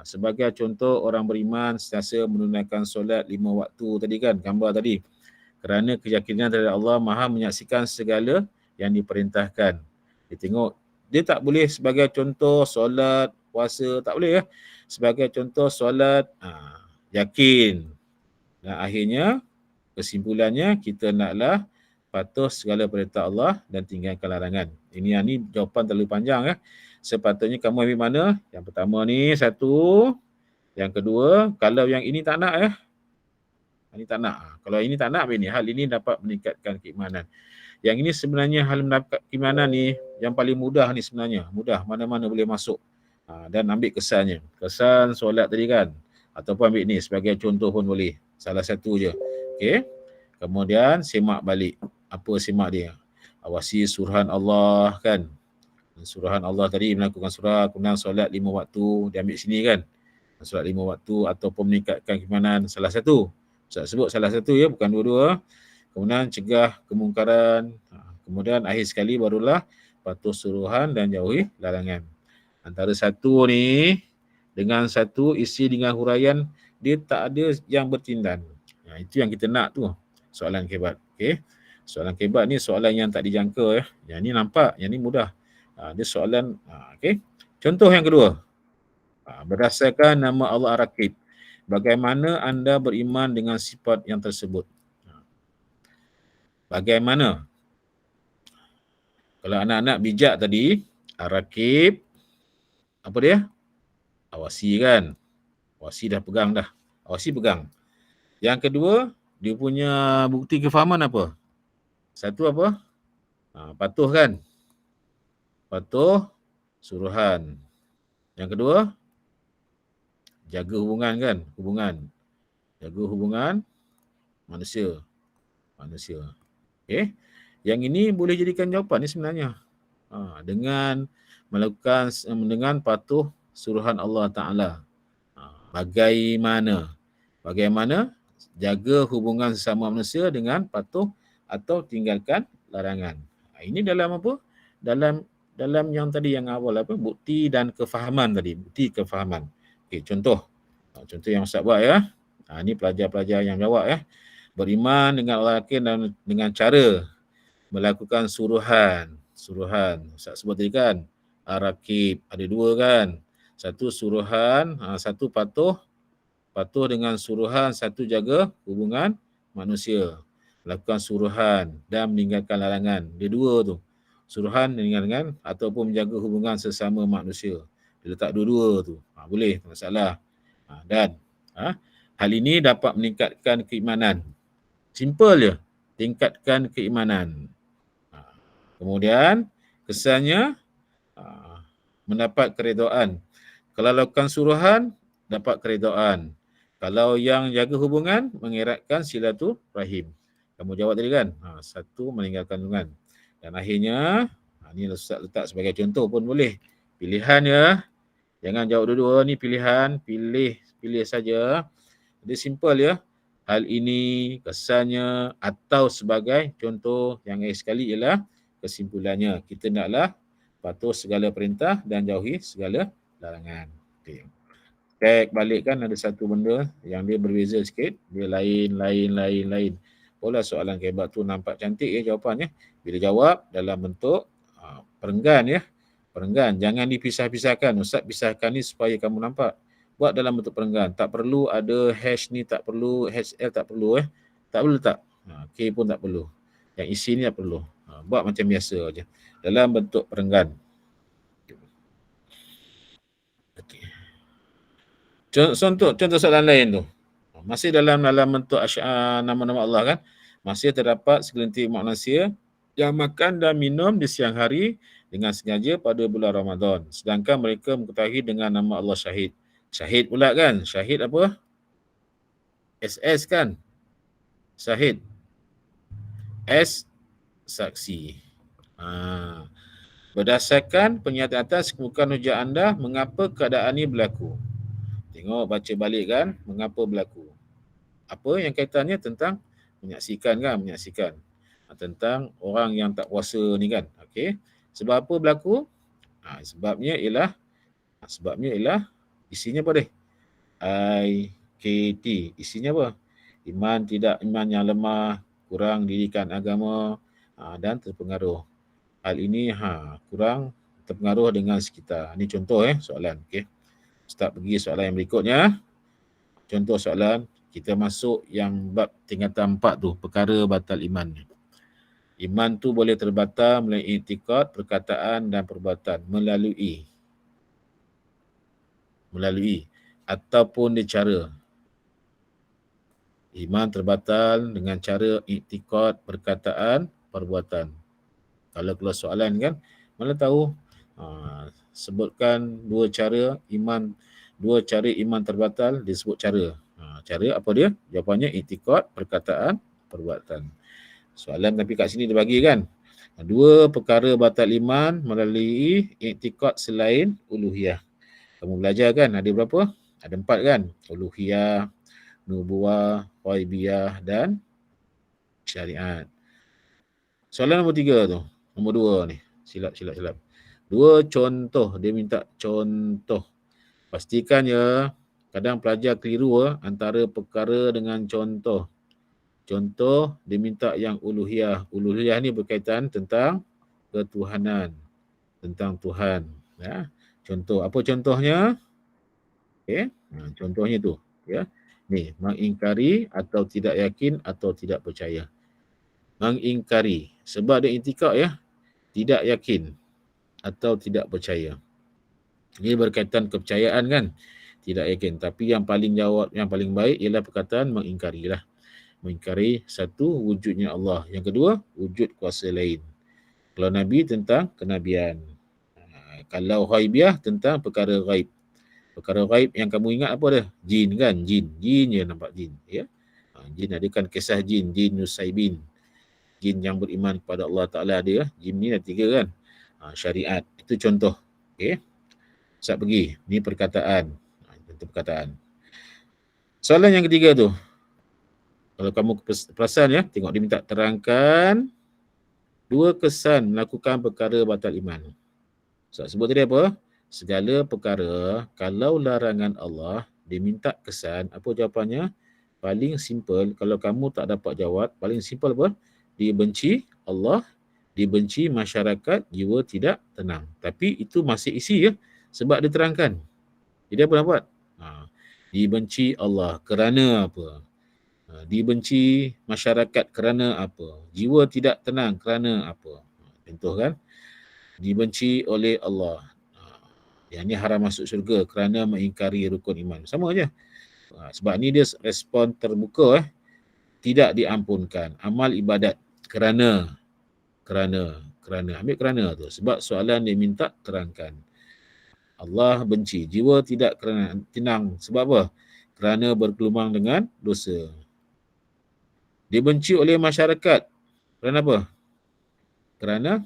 Sebagai contoh, orang beriman sentiasa menunaikan solat 5 waktu tadi kan, gambar tadi. Kerana keyakinan terhadap Allah Maha menyaksikan segala yang diperintahkan. Dia tengok, dia tak boleh sebagai contoh solat, puasa, tak boleh ya. Sebagai contoh solat, yakin. Dan akhirnya, kesimpulannya kita naklah patuh segala perintah Allah dan tinggalkan larangan. Ini jawapan terlalu panjang ya. Sepatutnya kamu ambil mana? Yang pertama ni satu, yang kedua, kalau yang ini tak nak ya. Ini tak nak. Kalau ini tak nak, ambil ni. Hal ini dapat meningkatkan keimanan. Yang ini sebenarnya hal mendapat keimanan ni yang paling mudah ni sebenarnya. Mudah, mana-mana boleh masuk. Dan ambil kesannya. Kesan solat tadi kan. Ataupun ambil ni sebagai contoh pun boleh. Salah satu je. Okey. Kemudian semak balik. Apa semak dia? Awasi suruhan Allah kan. Suruhan Allah tadi melakukan surah, kemudian solat 5 waktu. Dia ambil sini kan. Solat 5 waktu ataupun meningkatkan keimanan. Salah satu. Ustaz sebut salah satu ya, bukan dua-dua. Kemudian cegah kemungkaran. Kemudian akhir sekali barulah patuh suruhan dan jauhi larangan. Antara satu ni dengan satu isi dengan huraian, dia tak ada yang bertindan. Itu yang kita nak tu. Soalan kebat. Okey. Soalan kebat ni soalan yang tak dijangka ya. Yang ni nampak, yang ni mudah. Dia soalan okey. Contoh yang kedua. Berdasarkan nama Allah Ar-Raqib, bagaimana anda beriman dengan sifat yang tersebut? Bagaimana? Kalau anak-anak bijak tadi, Ar-Raqib, apa dia? Awasi kan? Awasi dah pegang dah. Awasi pegang. Yang kedua, dia punya bukti kefahaman apa? Satu apa? Patuh kan? Patuh suruhan. Yang kedua, jaga hubungan kan? Hubungan. Jaga hubungan manusia. Okey. Yang ini boleh jadikan jawapan ni sebenarnya. Dengan melakukan dengan patuh suruhan Allah Ta'ala. Bagaimana jaga hubungan sesama manusia dengan patuh atau tinggalkan larangan. Ini dalam apa? Dalam yang tadi yang awal apa? Bukti dan kefahaman tadi. Bukti kefahaman. Okey, contoh. Contoh yang Ustaz buat ya. Ini pelajar-pelajar yang jawab ya. Beriman dengan Allah yakin dan dengan cara melakukan suruhan. Ustaz sebut tadi kan. Ar-Raqib. Ada dua kan. Satu suruhan, satu patuh dengan suruhan, satu jaga hubungan manusia. Lakukan suruhan dan meninggalkan larangan. Dia dua tu. Suruhan meninggalkan ataupun menjaga hubungan sesama manusia. Dia letak dua-dua tu. Boleh, tak masalah. Dan hal ini dapat meningkatkan keimanan. Simple je. Tingkatkan keimanan. Kemudian, kesannya mendapat keredaan. Kalau lakukan suruhan, dapat keredaan. Kalau yang jaga hubungan, mengeratkan silaturahim. Kamu jawab tadi kan? Satu, meninggalkan hubungan. Dan akhirnya, ni Ustaz letak sebagai contoh pun boleh. Pilihan ya. Jangan jawab dua-dua, ni pilihan. Pilih saja. Dia simple ya. Hal ini, kesannya, atau sebagai contoh yang sekali ialah kesimpulannya. Kita naklah patuh segala perintah dan jauhi segala larangan. Okay. Cek balik kan ada satu benda yang dia berbeza sikit. Dia lain. Pola soalan kebat tu nampak cantik ya jawapannya. Bila jawab dalam bentuk perenggan ya. Perenggan. Jangan dipisah-pisahkan. Ustaz pisahkan ni supaya kamu nampak. Buat dalam bentuk perenggan. Tak perlu ada hash ni, tak perlu HL, tak perlu Tak perlu tak. K pun tak perlu. Yang isi ni tak perlu. Buat macam biasa aja. Dalam bentuk perenggan. Contoh soalan lain tu. Masih dalam bentuk nama-nama Allah kan. Masih terdapat segelintir manusia yang makan dan minum di siang hari dengan sengaja pada bulan Ramadan. Sedangkan mereka mengetahui dengan nama Allah Syahid. Syahid pula kan. Syahid apa? SS kan. Syahid. S, saksi. Berdasarkan pernyataan atas, kemukakan hujah anda, mengapa keadaan ini berlaku? Tengok, baca balik kan, mengapa berlaku. Apa yang kaitannya tentang menyaksikan kan, tentang orang yang tak puasa ni kan. Okey. Sebab apa berlaku? Sebabnya ialah isinya apa deh? IKT. Isinya apa? Iman yang lemah, kurang didikan agama dan terpengaruh. Hal ini kurang terpengaruh dengan sekitar. Ini contoh soalan. Okey. Ustaz pergi soalan yang berikutnya. Contoh soalan, kita masuk yang bab tingkatan 4 tu, perkara batal iman. Iman tu boleh terbatal melalui i'tikad, perkataan dan perbuatan, melalui ataupun cara. Iman terbatal dengan cara i'tikad, perkataan, perbuatan. Kalau keluar soalan kan, mana tahu sebutkan dua cara iman terbatal, disebut cara. Cara apa dia? Jawapannya i'tikad, perkataan, perbuatan. Soalan tapi kat sini dia bagi kan. Dua perkara batal iman melalui i'tikad selain uluhiyah. Kamu belajar kan ada berapa? Ada 4 kan? Uluhiyah, nubuwah, ghaibiyah dan syariat. Soalan nombor 3 tu. Nombor 2 ni. Silap. 2 contoh. Dia minta contoh. Pastikan ya, kadang pelajar keliru antara perkara dengan contoh. Contoh, dia minta yang uluhiyah. Uluhiyah ni berkaitan tentang ketuhanan. Tentang Tuhan. Ya. Contoh. Apa contohnya? Okay. Contohnya tu. Ya. Ni, mengingkari atau tidak yakin atau tidak percaya. Mengingkari. Sebab dia i'tikad ya. Tidak yakin atau tidak percaya. Ini berkaitan kepercayaan kan. Tidak yakin. Tapi yang paling baik ialah perkataan mengingkari lah. Mengingkari satu, wujudnya Allah. Yang kedua, wujud kuasa lain. Kalau Nabi tentang kenabian. Kalau ghaibiyah tentang perkara ghaib. Perkara ghaib yang kamu ingat apa dia? Jin kan? Jin je nampak jin. Ya? Jin ada kan kisah jin Nusaibin. Jin yang beriman kepada Allah Ta'ala dia. Jin ni ada 3 kan? Syariat. Itu contoh. Okay? Ustaz pergi. Ni perkataan. Contoh perkataan. Soalan yang ketiga tu. Kalau kamu perasan ya, tengok dia minta terangkan 2 kesan melakukan perkara batal iman. Ustaz sebut tadi apa? Segala perkara, kalau larangan Allah, dia minta kesan, apa jawapannya? Paling simple, kalau kamu tak dapat jawab, paling simple apa? Dibenci Allah, dibenci masyarakat, jiwa tidak tenang. Tapi itu masih isi ya, sebab diterangkan. Jadi apa nak buat? Dibenci Allah kerana apa? Dibenci masyarakat kerana apa? Jiwa tidak tenang kerana apa? Contoh kan? Dibenci oleh Allah. Yang ni haram masuk syurga kerana mengingkari rukun iman. Sama aja. Sebab ni dia respon terbuka tidak diampunkan. Amal ibadat kerana. Ambil kerana tu. Sebab soalan dia minta terangkan. Allah benci. Jiwa tidak kerana tenang. Sebab apa? Kerana bergelumang dengan dosa. Dibenci oleh masyarakat. Kerana apa? Kerana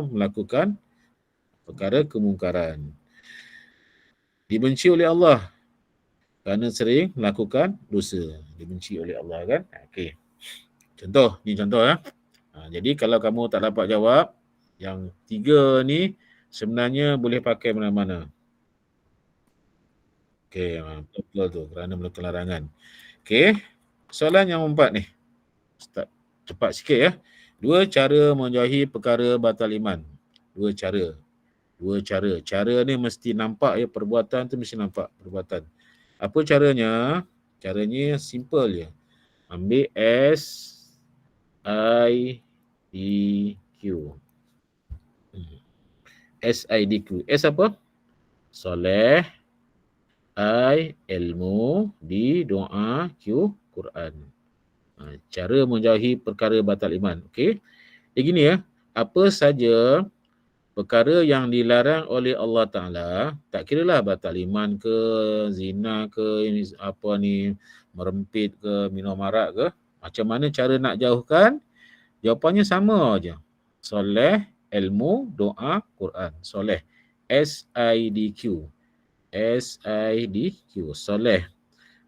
melakukan perkara kemungkaran. Dibenci oleh Allah kerana sering melakukan dosa. Dibenci oleh Allah kan? Okey. Contoh, ni contoh ya. Jadi kalau kamu tak dapat jawab, yang 3 ni sebenarnya boleh pakai mana-mana. Okey, betul tu kerana melakukan larangan. Okey. Soalan yang 4 ni. Start cepat sikit ya. 2 cara menjauhi perkara batal iman. 2 cara. Cara ni mesti nampak ya, perbuatan tu mesti nampak perbuatan. Apa caranya? Caranya simple je. Ambil SIDQ. SIDQ. S apa? Soleh. I, ilmu. D, doa. Q, Quran. Cara menjauhi perkara batal iman. Okey. Jadi gini ya. Apa saja perkara yang dilarang oleh Allah Ta'ala, tak kiralah batal iman ke, zina ke, apa ni, merempit ke, minum arak ke, macam mana cara nak jauhkan, jawapannya sama aja. Soleh, ilmu, doa, Quran. Soleh. SIDQ. Soleh.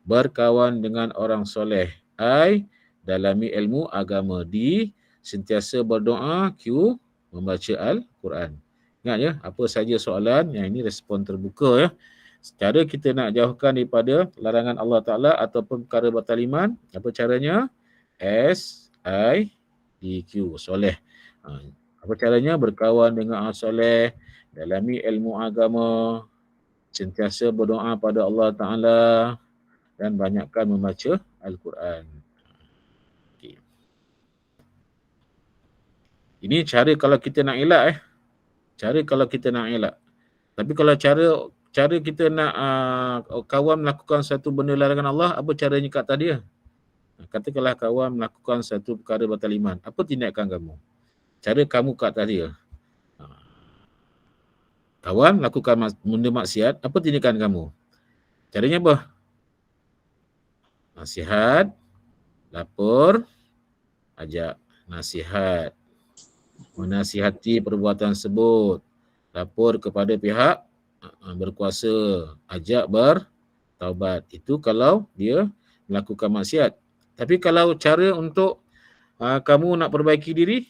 Berkawan dengan orang soleh. I, dalami ilmu agama. D, sentiasa berdoa. Q, membaca Al-Quran. Ingat ya, apa saja soalan, yang ini respon terbuka ya. Cara kita nak jauhkan daripada larangan Allah Ta'ala ataupun perkara batal iman, apa caranya? SIDQ, soleh. Apa caranya? Berkawan dengan orang soleh, dalami ilmu agama, sentiasa berdoa pada Allah Ta'ala, dan banyakkan membaca Al-Quran. Okay. Ini cara kalau kita nak elak. Cara kalau kita nak elak. Tapi kalau cara kita nak kawan melakukan satu benda larangan Allah, apa caranya kata dia? Katakanlah kawan melakukan satu perkara batal iman. Apa tindakan kamu? Cara kamu kata dia. Kawan melakukan benda maksiat, apa tindakan kamu? Caranya apa? Nasihat, lapor, ajak. Nasihat. Menasihati perbuatan tersebut. Lapor kepada pihak berkuasa. Ajak bertaubat. Itu kalau dia melakukan maksiat. Tapi kalau cara untuk kamu nak perbaiki diri,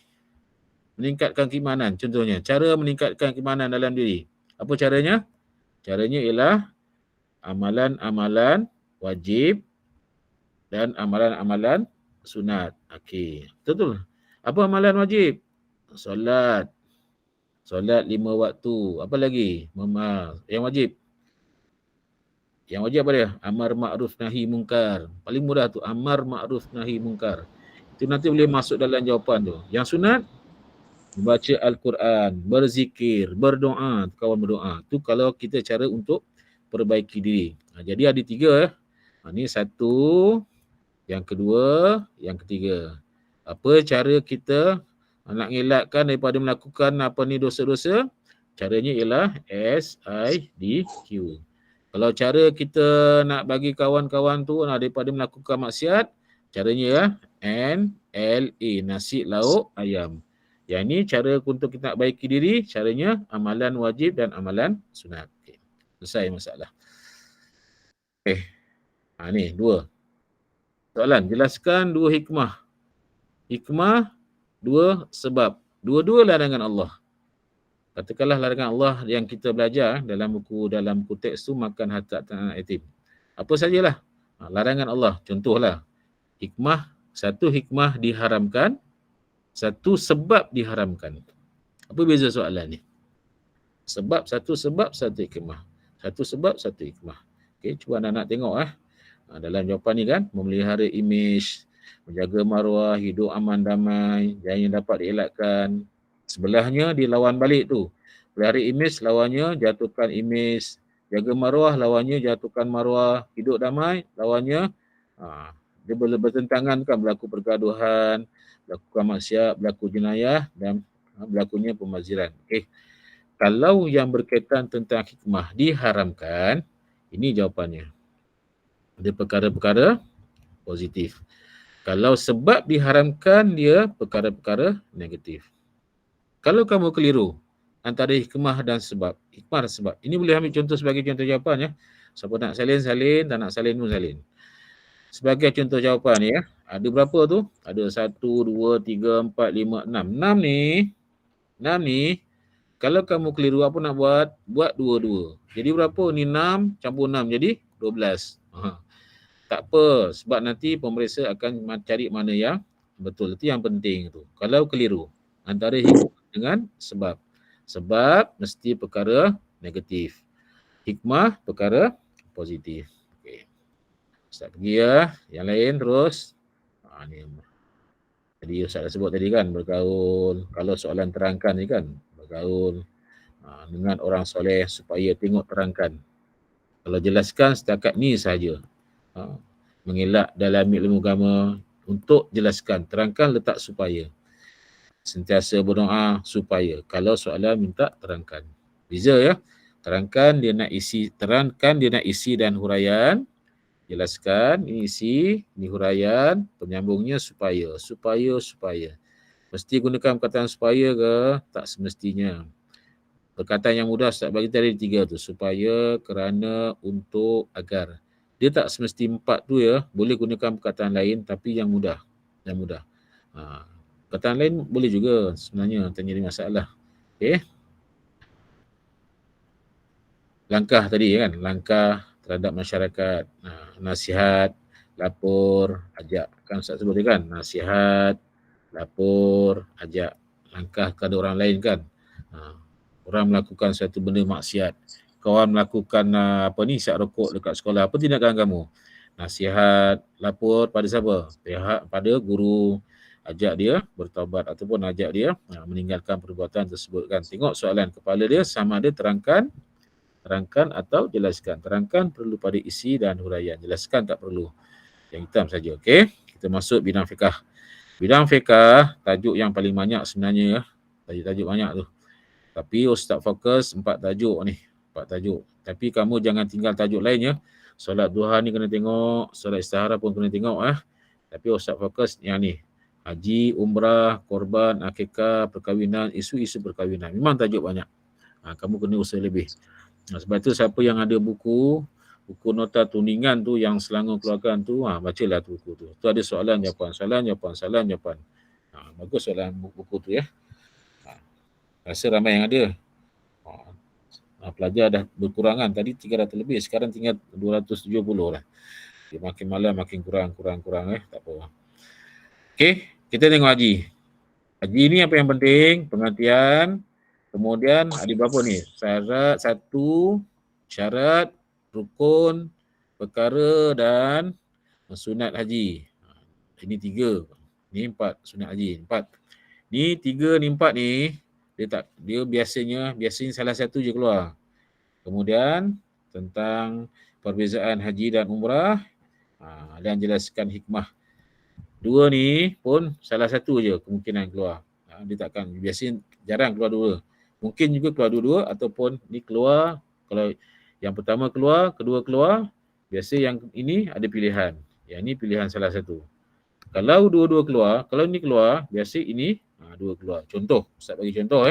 meningkatkan keimanan. Contohnya, cara meningkatkan keimanan dalam diri. Apa caranya? Caranya ialah amalan-amalan wajib dan amalan-amalan sunat. Okey, betul. Apa amalan wajib? Solat. Solat 5 waktu. Apa lagi? Yang wajib. Yang wajib apa dia? Amar ma'ruf nahi mungkar. Paling mudah tu, amar ma'ruf nahi mungkar. Itu nanti boleh masuk dalam jawapan tu. Yang sunat, baca Al-Quran, berzikir, berdoa, kawan berdoa. Tu kalau kita cara untuk perbaiki diri. Jadi ada 3. Ini 1, yang kedua, yang ketiga. Apa cara kita nak elakkan daripada melakukan dosa-dosa? Caranya ialah SIDQ. Kalau cara kita nak bagi kawan-kawan tu daripada melakukan maksiat, caranya ya NLA, nasi lauk ayam. Yang ni cara untuk kita nak baiki diri, caranya amalan wajib dan amalan sunat. Okay. Selesai masalah. Okay. Ni 2. Soalan, jelaskan 2 hikmah. Hikmah, 2 sebab. Dua-dua larangan Allah. Katakanlah larangan Allah yang kita belajar dalam buku teks tu, makan harta anak yatim. Apa sajalah larangan Allah. Contohlah, hikmah, 1 hikmah diharamkan, 1 sebab diharamkan. Apa beza soalan ni? Sebab, 1 sebab, 1 hikmah. 1 sebab, 1 hikmah. Okey, cuba anak-anak tengok dalam jawapan ni kan, memelihara imej, menjaga maruah, hidup aman damai, yang dapat dielakkan. Sebelahnya dilawan balik tu. Pelihara imej lawannya jatuhkan imej, jaga maruah lawannya jatuhkan maruah, hidup damai lawannya dia bertentangan kan, berlaku pergaduhan, berlaku maksiat, berlaku jenayah dan berlakunya pemaziran. Okey. Kalau yang berkaitan tentang hikmah diharamkan, ini jawapannya. Ada perkara-perkara positif. Kalau sebab diharamkan, dia perkara-perkara negatif. Kalau kamu keliru antara hikmah dan sebab, hikmah dan sebab, ini boleh ambil contoh sebagai contoh jawapan ya. Siapa nak salin, tak nak salin pun salin. Sebagai contoh jawapan ya, ada berapa tu? Ada 1, 2, 3, 4, 5, 6. 6 ni, kalau kamu keliru apa nak buat? Buat 2. Jadi berapa? Ni 6 campur 6 jadi 12. Tak apa, sebab nanti pemeriksa akan cari mana yang betul. Itu yang penting tu. Kalau keliru antara hikmah dengan sebab. Sebab mesti perkara negatif. Hikmah perkara positif. Okey. Ustaz pergi ya. Yang lain terus. Ni. Jadi Ustaz dah sebut tadi kan, bergaul. Kalau soalan terangkan ni kan, bergaul dengan orang soleh supaya tengok terangkan. Kalau jelaskan setakat ni saja. Mengelak dalam ilmu agama untuk jelaskan, terangkan, letak supaya. Sentiasa berdoa supaya. Kalau soalan minta terangkan. Beza ya. Terangkan dia nak isi dan huraian. Jelaskan ini isi, ini huraian, penyambungnya supaya. Mesti gunakan perkataan supaya ke? Tak semestinya. Perkataan yang mudah Ustaz bagi tadi 3 tu. Supaya, kerana, untuk, agar. Dia tak semesti 4 tu ya. Boleh gunakan perkataan lain tapi yang mudah. Perkataan lain boleh juga sebenarnya, tak jadi masalah. Okey. langkah tadi kan, langkah terhadap masyarakat, nasihat, lapor, ajak. Kan Ustaz sebut kan, nasihat, lapor, ajak. Langkah kepada orang lain kan. Orang melakukan satu benda maksiat, kawan melakukan isap rokok dekat sekolah, apa tindakan kamu? Nasihat, lapor pada siapa? Pihak pada guru, ajak dia bertaubat ataupun ajak dia meninggalkan perbuatan tersebut kan. Tengok soalan kepala dia sama ada terangkan atau jelaskan. Terangkan perlu pada isi dan huraian. Jelaskan tak perlu. Yang hitam saja. Okey. Kita masuk bidang fiqah. Bidang fiqah, tajuk yang paling banyak sebenarnya ya. Tajuk-tajuk banyak tu. Tapi Ustaz fokus 4 tajuk ni. 4 tajuk. Tapi kamu jangan tinggal tajuk lain ya. Solat duha ni kena tengok, solat istihara pun kena tengok . Tapi Ustaz fokus yang ni. Haji, umrah, korban, akikah, perkahwinan, isu-isu perkahwinan. Memang tajuk banyak. Kamu kena usaha lebih. Sebab tu siapa yang ada buku nota tuningan tu yang Selangor keluarkan tu, bacalah tu buku tu. Tu ada soalan jawapan. Bagus soalan buku tu ya. Rasa ramai yang ada. Pelajar dah berkurangan. Tadi 300 lebih, sekarang tinggal 270 lah. Dia makin malam makin kurang. Tak apa. Okey, kita tengok haji. Haji ni apa yang penting? Pengertian. Kemudian ada berapa ni? Syarat, rukun, perkara dan sunat haji. Ini 3. Ni 4 sunat haji. 4. Ni 3 ni 4 ni dia biasanya salah satu je keluar. Kemudian tentang perbezaan haji dan umrah dan jelaskan hikmah. 2 ni pun salah satu je kemungkinan keluar. Dia takkan, biasanya jarang keluar 2. Mungkin juga keluar 2 ataupun ni keluar, kalau yang pertama keluar, kedua keluar, biasa yang ini ada pilihan. Yang ni pilihan salah satu. Kalau dua-dua keluar, kalau ni keluar, biasa ini 2 keluar. Contoh, Ustaz bagi contoh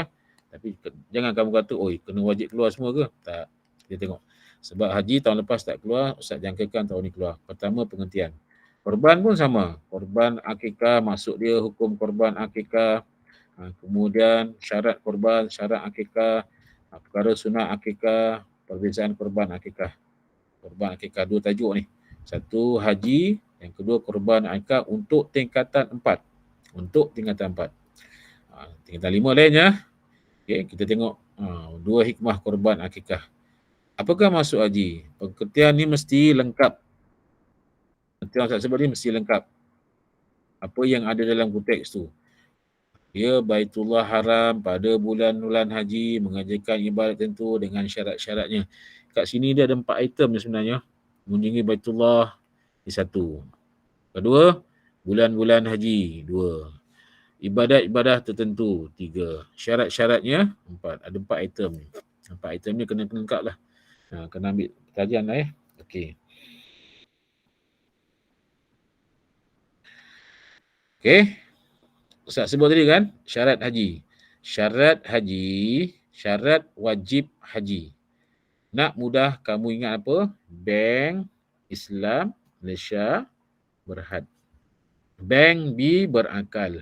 Tapi jangan kamu kata, kena wajib keluar semua ke? Tak. Kita tengok. Sebab haji tahun lepas tak keluar, Ustaz jangkakan tahun ni keluar. Pertama, pengertian. Korban pun sama. Korban akikah, masuk dia hukum korban akikah. Kemudian syarat korban, syarat akikah, perkara sunat akikah, perbezaan korban akikah. Korban akikah 2 tajuk ni. Satu haji, yang kedua korban akikah untuk tingkatan 4. Tingkatan 5 lainnya. Okay, kita tengok 2 hikmah korban akikah. Apakah maksud haji? Pengertian ni mesti lengkap. Pengertian Ustaz sebut ni mesti lengkap. Apa yang ada dalam konteks tu. Dia Baitullah Haram pada bulan-bulan haji, mengajarkan ibadat tentu dengan syarat-syaratnya. Kat sini dia ada 4 item sebenarnya. Mengunjungi Baitullah di 1. Kedua, bulan-bulan haji 2. Ibadat-ibadah tertentu 3. Syarat-syaratnya 4. Ada 4 item ni. 4 item ni kena lengkap lah. Kena ambil kajian lah Okey. Okey. Ustaz sebut tadi kan, syarat haji. Syarat wajib haji. Nak mudah kamu ingat apa? Bank Islam Malaysia Berhad. Bank B berakal.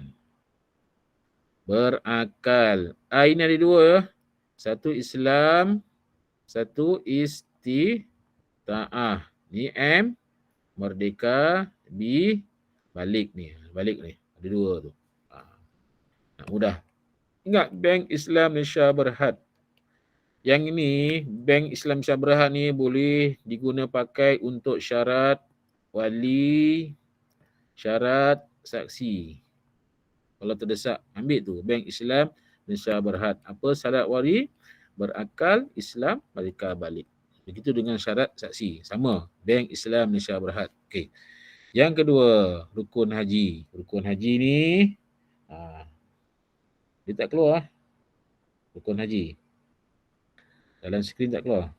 Ini ada 2. Satu Islam, satu istita'ah. Ni M, merdeka, B, balik ni. Ada 2 tu. Nak mudah. Ingat Bank Islam Malaysia Berhad. Yang ini, Bank Islam Malaysia Berhad ni boleh diguna pakai untuk syarat wali, syarat saksi. Kalau terdesak, ambil tu. Bank Islam Malaysia Berhad. Apa syarat wali? Berakal, Islam, merdeka, balik. Begitu dengan syarat saksi. Sama. Bank Islam Malaysia Berhad. Okey. Yang kedua, rukun haji. Rukun haji ni, dia tak keluar. Rukun haji. Dalam skrin tak keluar.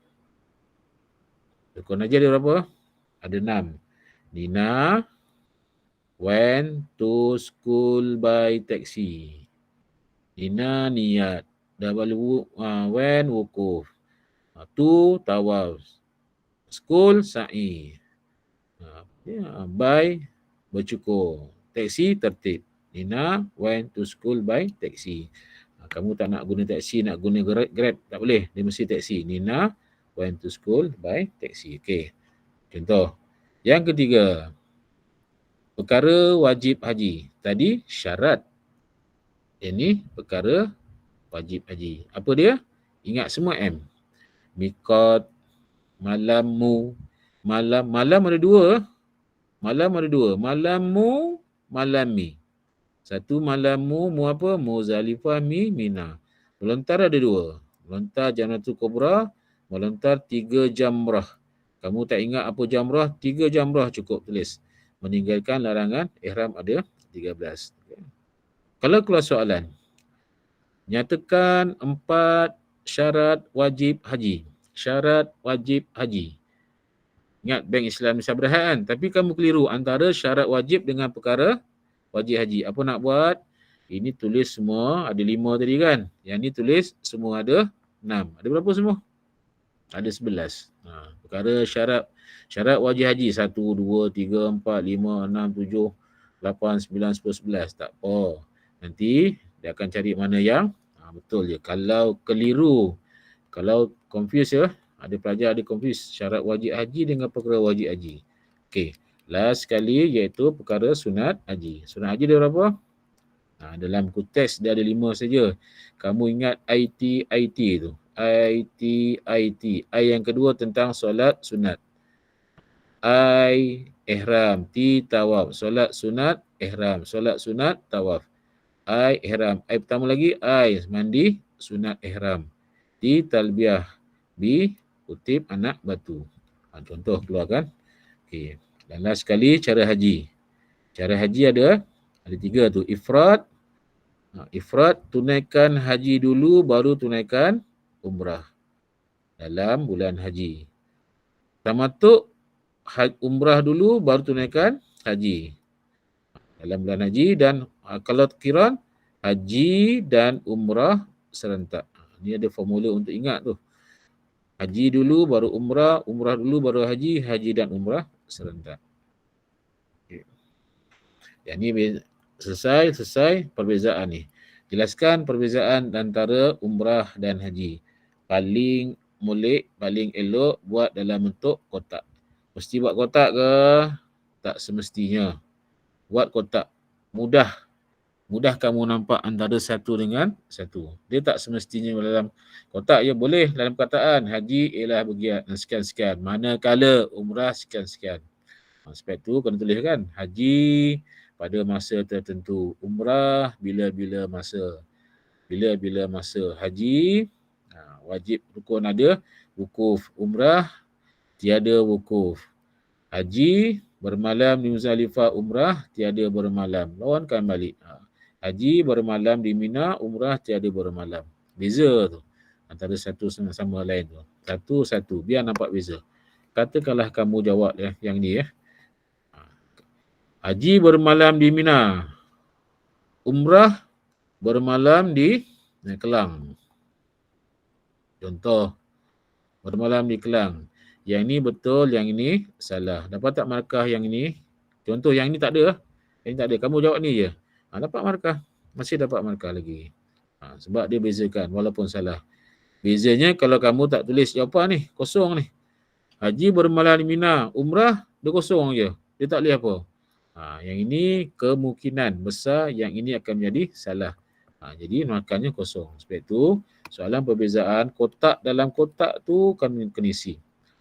Rukun haji ada berapa? Ada 6. Nina went to school by taxi. Nina niat. Went wukuf. To tawaf. School sa'i. By bercukur. Taxi tertib. Nina went to school by taxi. Kamu tak nak guna taxi, nak guna Grab, tak boleh. Dia mesti taxi. Nina went to school by taxi. Okey. Contoh. Yang ketiga, perkara wajib haji. Tadi syarat. Ini perkara wajib haji. Apa dia? Ingat semua M. Miqat, malammu, malam ada dua. Malammu, malami. Satu malammu, mu apa? Muzdalifah, Mina. Melontar ada dua. Melontar Jamratul Kubra, melontar 3 jamrah. Kamu tak ingat apa jamrah? 3 jamrah cukup tulis. Meninggalkan larangan ihram ada 13. Kalau keluar soalan, nyatakan 4 syarat wajib haji. Syarat wajib haji. Ingat Bank Islam Malaysia Berhad kan? Tapi kamu keliru antara syarat wajib dengan perkara wajib haji. Apa nak buat? Ini tulis semua, ada 5 tadi kan? Yang ni tulis semua ada 6. Ada berapa semua? Ada 11. Perkara syarat wajib haji 1, 2, 3, 4, 5, 6, 7, 8, 9, 10, 11. Tak apa. Nanti dia akan cari mana yang betul je. Kalau keliru, kalau confuse ya, ada pelajar ada confuse syarat wajib haji dengan perkara wajib haji. Okey. Last sekali iaitu perkara sunat haji. Sunat haji dia berapa? Dalam buku teks dia ada 5 saja. Kamu ingat IT tu. IT. I yang kedua tentang solat sunat. I ihram, T tawaf. Solat sunat ihram, solat sunat tawaf. I ihram. I pertama lagi I mandi sunat ihram. T talbiyah. B kutip anak batu. Contoh keluarkan. Okey. Dan last sekali cara haji. Cara haji ada 3 tu. Ifrad. Ifrad tunaikan haji dulu baru tunaikan umrah dalam bulan haji. Tamatuk umrah dulu baru tunaikan haji dalam bulan haji. Dan kalau qiran, haji dan umrah serentak. Ini ada formula untuk ingat tu. Haji dulu baru umrah, umrah dulu baru haji, haji dan umrah serentak. Okay. Yang ni selesai perbezaan ni. Jelaskan perbezaan antara umrah dan haji. Paling molek, paling elok buat dalam bentuk kotak. Mesti buat kotak ke? Tak semestinya. Buat kotak. Mudah kamu nampak antara satu dengan satu. Dia tak semestinya dalam kotak je boleh dalam perkataan. Haji ialah begiat sekian-sekian. Manakala umrah sekian-sekian. Sebab tu kena tulis kan. Haji pada masa tertentu. Umrah bila-bila masa. Bila-bila masa. Haji wajib rukun ada. Wukuf. Umrah tiada wukuf. Haji bermalam di Muzdalifah, umrah tiada bermalam. Lawankan balik. Haji bermalam di Mina, umrah tiada bermalam. Beza tu. Antara satu sama lain tu. Satu-satu. Biar nampak beza. Katakanlah kamu jawab yang ni ya. Haji bermalam di Mina. Umrah bermalam di Kelang. Contoh. Bermalam di Kelang. Yang ini betul, yang ini salah. Dapat tak markah yang ini? Contoh yang ini tak ada. Yang ini tak ada. Kamu jawab ni je. Dapat markah. Masih dapat markah lagi. Sebab dia bezakan walaupun salah. Bezanya kalau kamu tak tulis jawapan ni. Kosong ni. Haji bermalam di Mina. Umrah dia kosong je. Dia tak boleh apa. Yang ini kemungkinan besar yang ini akan menjadi salah. Jadi markahnya kosong. Sebab itu soalan perbezaan kotak dalam kotak tu kami kena isi.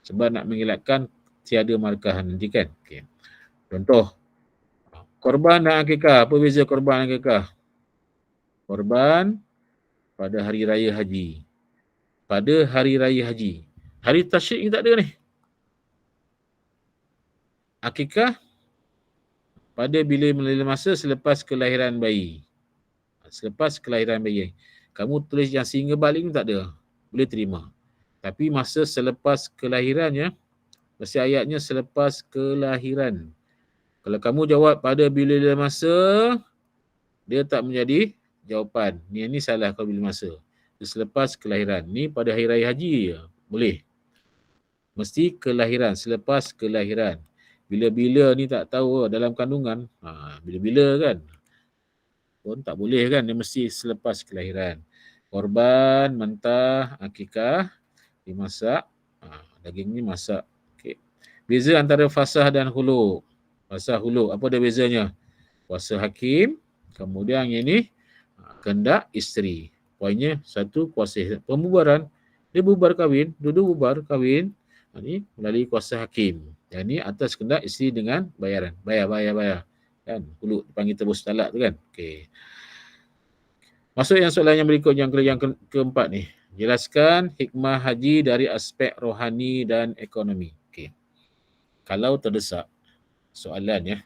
Sebab nak mengelakkan tiada markah nanti kan. Okay. Contoh. Korban dan akikah. Apa beza korban dan akikah? Korban pada hari raya haji. Pada hari raya haji. Hari tasyrik ni tak ada ni. Akikah pada bila masa selepas kelahiran bayi. Selepas kelahiran bayi. Kamu tulis yang sehingga balik ni tak ada. Boleh terima. Tapi masa selepas kelahirannya, mesti ayatnya selepas kelahiran. Kalau kamu jawab pada bila masa, dia tak menjadi jawapan. Ni salah kalau bila masa. Selepas kelahiran. Ni pada hari raya haji je. Boleh. Mesti kelahiran. Selepas kelahiran. Bila-bila ni tak tahu dalam kandungan. Bila-bila kan. Pun tak boleh kan. Dia mesti selepas kelahiran. Korban, mentah, akikah, dimasak Daging ni masak. Okay. Beza antara fasah dan huluk. Fasah huluk, apa dia bezanya? Kuasa hakim, kemudian yang ini kehendak isteri. Poinnya satu, kuasa pembubaran. Dia bubar kahwin, duduk bubar kahwin, ini melalui kuasa hakim. Yang ini atas kehendak isteri dengan bayaran. Bayar. Kan? Huluk dipanggil tebus talak tu kan. Okey. Masuk yang soalan yang berikut, yang keempat ni. Jelaskan hikmah haji dari aspek rohani dan ekonomi. Okey. Kalau terdesak soalan ya,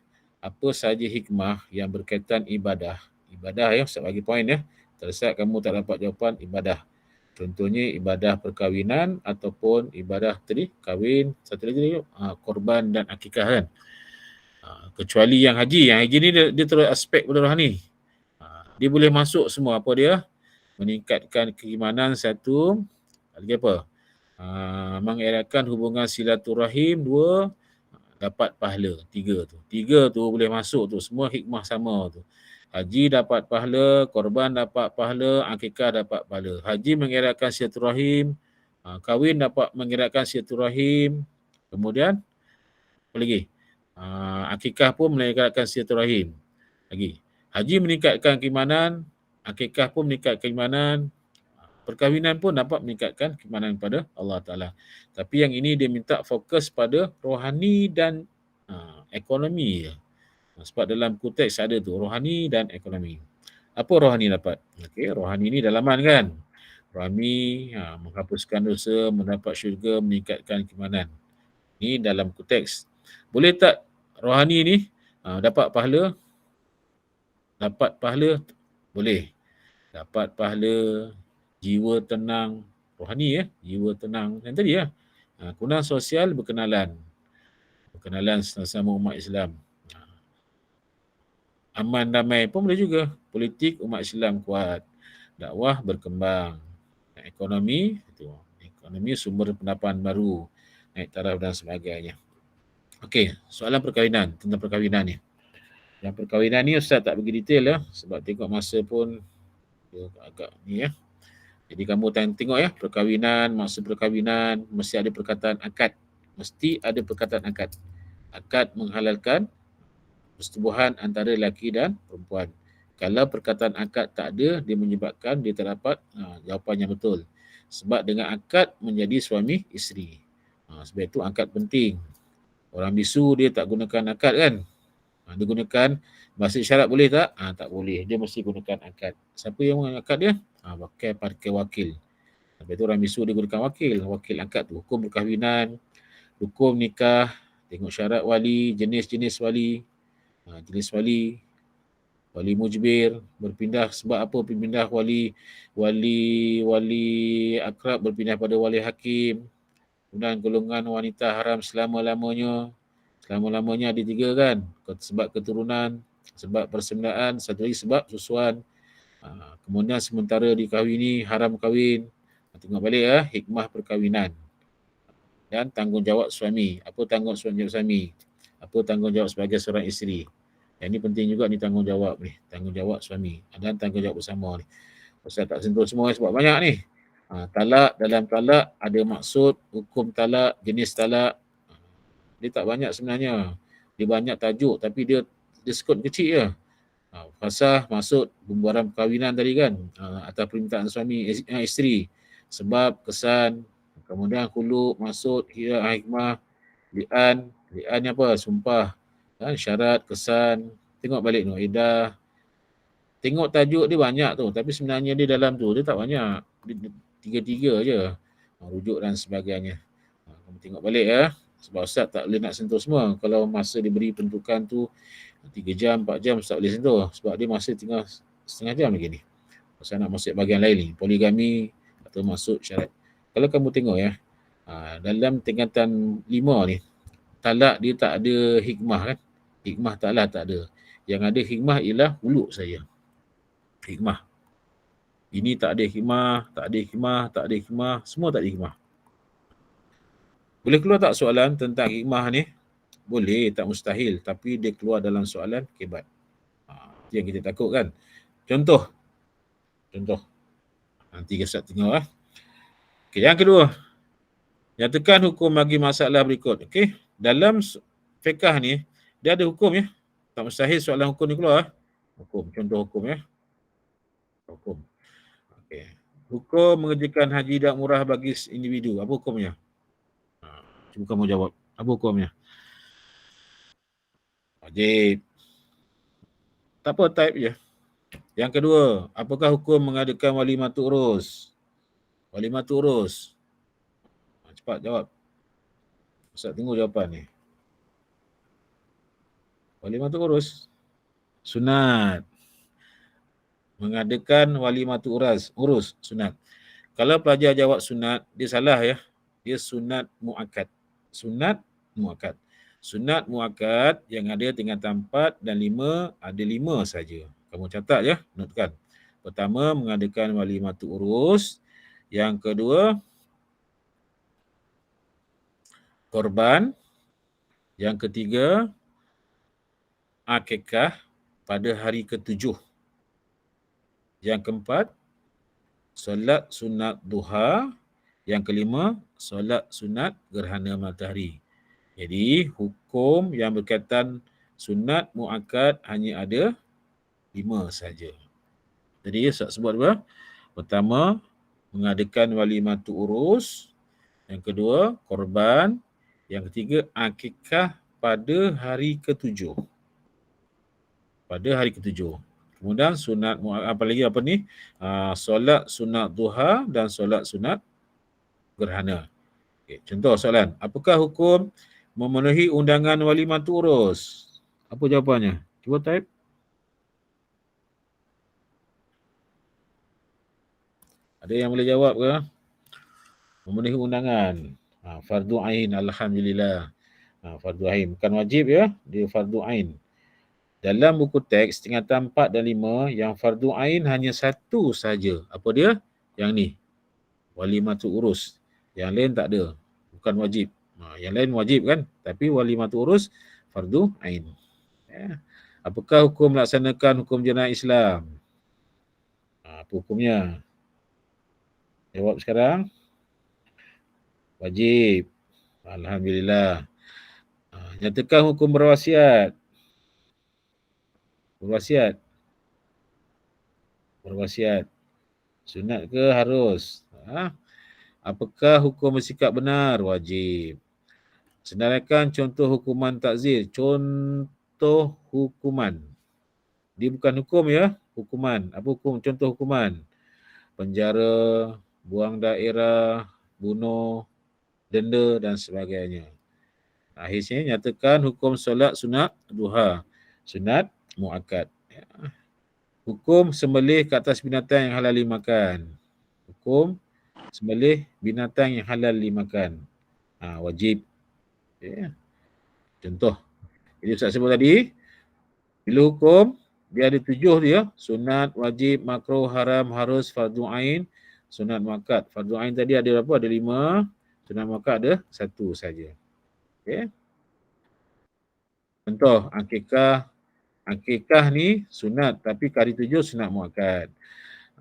apa sahaja hikmah yang berkaitan ibadah. Ibadah ya, Ustaz bagi poin ya. Terdesak kamu tak dapat jawapan, ibadah. Contohnya ibadah perkahwinan ataupun ibadah tadi kahwin, satu lagi korban dan akikah kan. Kecuali yang haji ni dia terus aspek rohani. Dia boleh masuk semua, apa dia? Meningkatkan keimanan satu, lagi apa? Mengeratkan hubungan silaturahim, dua, dapat pahala, tiga tu boleh masuk tu, semua hikmah sama tu. Haji dapat pahala, korban dapat pahala, akikah dapat pahala. Haji mengeratkan silaturahim, kahwin dapat mengeratkan silaturahim, kemudian apa lagi? Akikah pun meningkatkan silaturahim. Lagi. Haji meningkatkan keimanan, akikah pun meningkatkan keimanan, perkahwinan pun dapat meningkatkan keimanan kepada Allah Ta'ala. Tapi yang ini dia minta fokus pada rohani dan ekonomi. Sebab dalam konteks ada tu, rohani dan ekonomi. Apa rohani dapat? Okey, rohani ni dalaman kan. Rohani menghapuskan dosa, mendapat syurga, meningkatkan keimanan. Ni dalam konteks. Boleh tak rohani ni dapat pahala? Dapat pahala? Boleh. Dapat pahala, jiwa tenang, rohani ya, jiwa tenang. Yang tadi ya, kegunaan sosial, berkenalan sesama umat Islam. Aman damai pun boleh juga. Politik umat Islam kuat, dakwah berkembang, ekonomi sumber pendapatan baru, naik taraf dan sebagainya. Okey, soalan perkahwinan, tentang perkahwinan ni. Yang perkahwinan ni Ustaz tak bagi detail ya, sebab tengok masa pun dia agak ni ya. Jadi kamu tengok ya, perkahwinan, maksud perkahwinan, mesti ada perkataan akad. Mesti ada perkataan akad. Akad menghalalkan persetubuhan antara lelaki dan perempuan. Kalau perkataan akad tak ada, dia menyebabkan dia tak dapat jawapan yang betul. Sebab dengan akad menjadi suami isteri. Sebab itu akad penting. Orang bisu dia tak gunakan akad kan. Dia gunakan bahasa isyarat boleh tak? Tak boleh. Dia mesti gunakan akad. Siapa yang menggunakan akad dia? Pakai wakil. Sebab itu orang bisu dia gunakan wakil akad tu. Hukum perkahwinan, hukum nikah, tengok syarat wali, jenis-jenis wali, wali mujbir, berpindah sebab apa berpindah wali akrab berpindah pada wali hakim. Kemudian golongan wanita haram selama-lamanya ada 3 kan, sebab keturunan, sebab persembahan, satu lagi sebab susuan. Kemudian sementara dikahwini haram kahwin. Tengok balik hikmah perkahwinan dan tanggungjawab suami. Apa tanggungjawab suami? Apa tanggungjawab sebagai seorang isteri? Yang ini penting juga ni tanggungjawab ni, tanggungjawab suami dan tanggungjawab bersama ni. Ustaz tak sentuh semua sebab banyak ni. Talak, dalam talak ada maksud, hukum talak, jenis talak. Dia tak banyak sebenarnya. Dia banyak tajuk tapi dia skop kecil je. Fasah maksud pembubaran perkahwinan tadi kan, atas permintaan suami isteri. Sebab, kesan, kemudian khuluk, maksud, hikmah, li'an ni apa? Sumpah, syarat, kesan. Tengok balik tu, iddah. Tengok tajuk dia banyak tu, tapi sebenarnya dia dalam tu, dia tak banyak. Dia 3 je. Rujuk dan sebagainya. Kamu tengok balik ya. Sebab Ustaz tak boleh nak sentuh semua. Kalau masa diberi peruntukan tu 3 jam, 4 jam Ustaz boleh sentuh. Sebab dia masih tinggal setengah jam lagi ni. Ustaz nak masuk bahagian lain ni. Poligami atau masuk syarat. Kalau kamu tengok ya, dalam tingkatan 5 ni, talak dia tak ada hikmah kan. Hikmah talak tak ada. Yang ada hikmah ialah huluk saja. Hikmah. Ini tak ada hikmah, tak ada hikmah, tak ada hikmah. Semua tak ada hikmah. Boleh keluar tak soalan tentang hikmah ni? Boleh, tak mustahil. Tapi dia keluar dalam soalan kebat. Itu yang kita takut kan. Contoh. Nanti Ustaz tengok Okay, yang kedua. Nyatakan hukum bagi masalah berikut. Okey, dalam fiqh ni dia ada hukum ya. Tak mustahil soalan hukum ni keluar. Hukum, contoh hukum ya. Hukum. Okey. Hukum mengerjakan haji dan umrah bagi individu. Apa hukumnya? Cuba kamu jawab. Apa hukumnya? Wajib. Tak apa, type je. Yang kedua, apakah hukum mengadakan walimatul urus? Walimatul urus. Cepat jawab. Ustaz tunggu jawapan ni. Walimatul urus. Sunat. Mengadakan walimatul urus. Sunat. Kalau pelajar jawab sunat, dia salah ya. Dia sunat muakkad. Sunat muakkad. Sunat muakkad yang ada tingkatan 4 dan 5, ada 5 saja. Kamu catat ya, notkan. Pertama, mengadakan walimatul urus. Yang kedua, korban. Yang ketiga, akikah pada hari ke-7. Yang keempat, solat sunat duha. Yang kelima, solat sunat gerhana matahari. Jadi, hukum yang berkaitan sunat muakkad hanya ada 5 saja. Jadi, Ustaz sebut apa? Pertama, mengadakan walimatul urus. Yang kedua, korban. Yang ketiga, akikah pada hari ke-7. Pada hari ke-7. Kemudian sunat, apa lagi apa ni? Solat sunat duha dan solat sunat gerhana. Okay, contoh soalan. Apakah hukum memenuhi undangan walimatul urus? Apa jawapannya? Cuba type. Ada yang boleh jawab ke? Memenuhi undangan. Fardu ain, alhamdulillah. Fardu ain. Bukan wajib ya, dia fardu ain. Dalam buku teks tingkatan 4 dan 5, yang fardu ain hanya satu saja. Apa dia? Yang ni. Walimatul urus. Yang lain tak ada. Bukan wajib. Yang lain wajib kan? Tapi walimatul urus fardu ain. Ya. Apakah hukum melaksanakan hukum jenayah Islam? Apa hukumnya? Jawab sekarang. Wajib. Alhamdulillah. Nyatakan hukum berwasiat. Berwasiat. Sunat ke harus? Apakah hukum bersikap benar? Wajib. Senaraikan contoh hukuman takzir. Contoh hukuman. Dia bukan hukum ya, hukuman. Apa hukum? Contoh hukuman. Penjara, buang daerah, bunuh, denda dan sebagainya. Akhirnya nyatakan hukum solat sunat duha. Sunat muakkad. Hukum sembelih ke atas binatang yang halal dimakan. Hukum sembelih binatang yang halal dimakan. Wajib. Okay. Contoh. Jadi Ustaz sebut tadi, bila hukum, dia ada 7 dia. Sunat, wajib, makruh, haram, harus, fardu ain, sunat muakkad. Fardu ain tadi ada berapa? Ada 5. Sunat muakkad ada 1 saja. Okay. Contoh, akikah. Akikah ni sunat, tapi kali 7 sunat muakkad.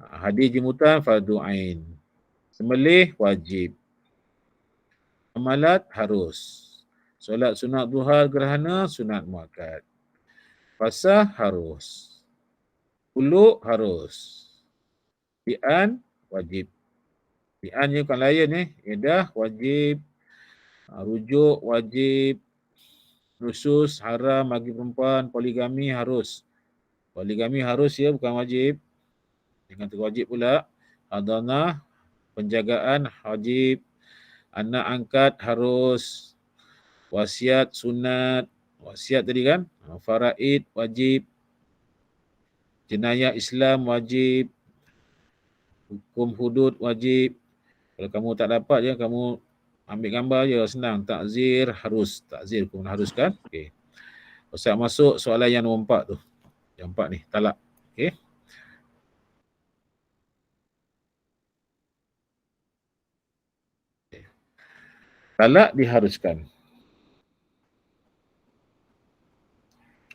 Hadir jemputan fardu ain. Sembelih wajib. Amalat harus. Solat sunat duha gerhana sunat muakkad. Fasah harus. Uluk harus. Li'an wajib. Li'an ni bukan layan ni. Edah wajib. Rujuk wajib. Nusus haram bagi perempuan. Poligami harus. Poligami harus ya, bukan wajib. Jangan terwajib pula. Hadanah, penjagaan wajib. Anak angkat harus. Wasiat sunat. Wasiat tadi kan. Faraid wajib. Jenayah Islam wajib. Hukum hudud wajib. Kalau kamu tak dapat je, kamu ambil gambar je, senang. Takzir harus. Takzir hukum harus kan. Okay. Ustaz masuk soalan yang nombor 4 tu. Yang 4 ni, talak. Okay. Talak diharuskan.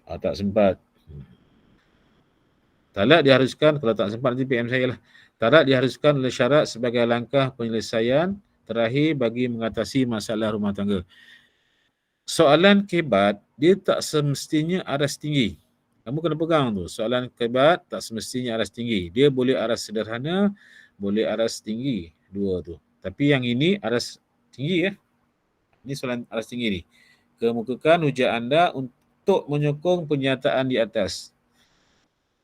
Tak sempat. Talak diharuskan, kalau tak sempat nanti PM saya lah. Talak diharuskan oleh syarat sebagai langkah penyelesaian terakhir bagi mengatasi masalah rumah tangga. Soalan kebat, dia tak semestinya aras tinggi. Kamu kena pegang tu. Soalan kebat tak semestinya aras tinggi. Dia boleh aras sederhana, boleh aras tinggi. Dua tu. Tapi yang ini aras tinggi ya. Ini soalan aras tinggi ni. Kemukakan hujah anda untuk menyokong pernyataan di atas.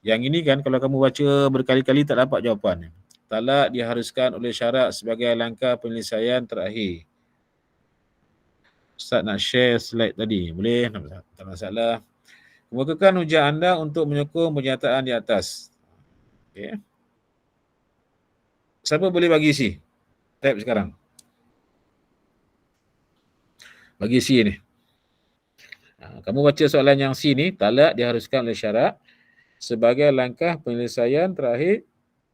Yang ini kan kalau kamu baca berkali-kali tak dapat jawapan. Talak diharuskan oleh syarak sebagai langkah penyelesaian terakhir. Ustaz nak share slide tadi. Boleh? Tak masalah. Kemukakan hujah anda untuk menyokong pernyataan di atas. Okay. Siapa boleh bagi isi? Type sekarang. Bagi isi ni. Kamu baca soalan yang C ni, talak diharuskan oleh syarak sebagai langkah penyelesaian terakhir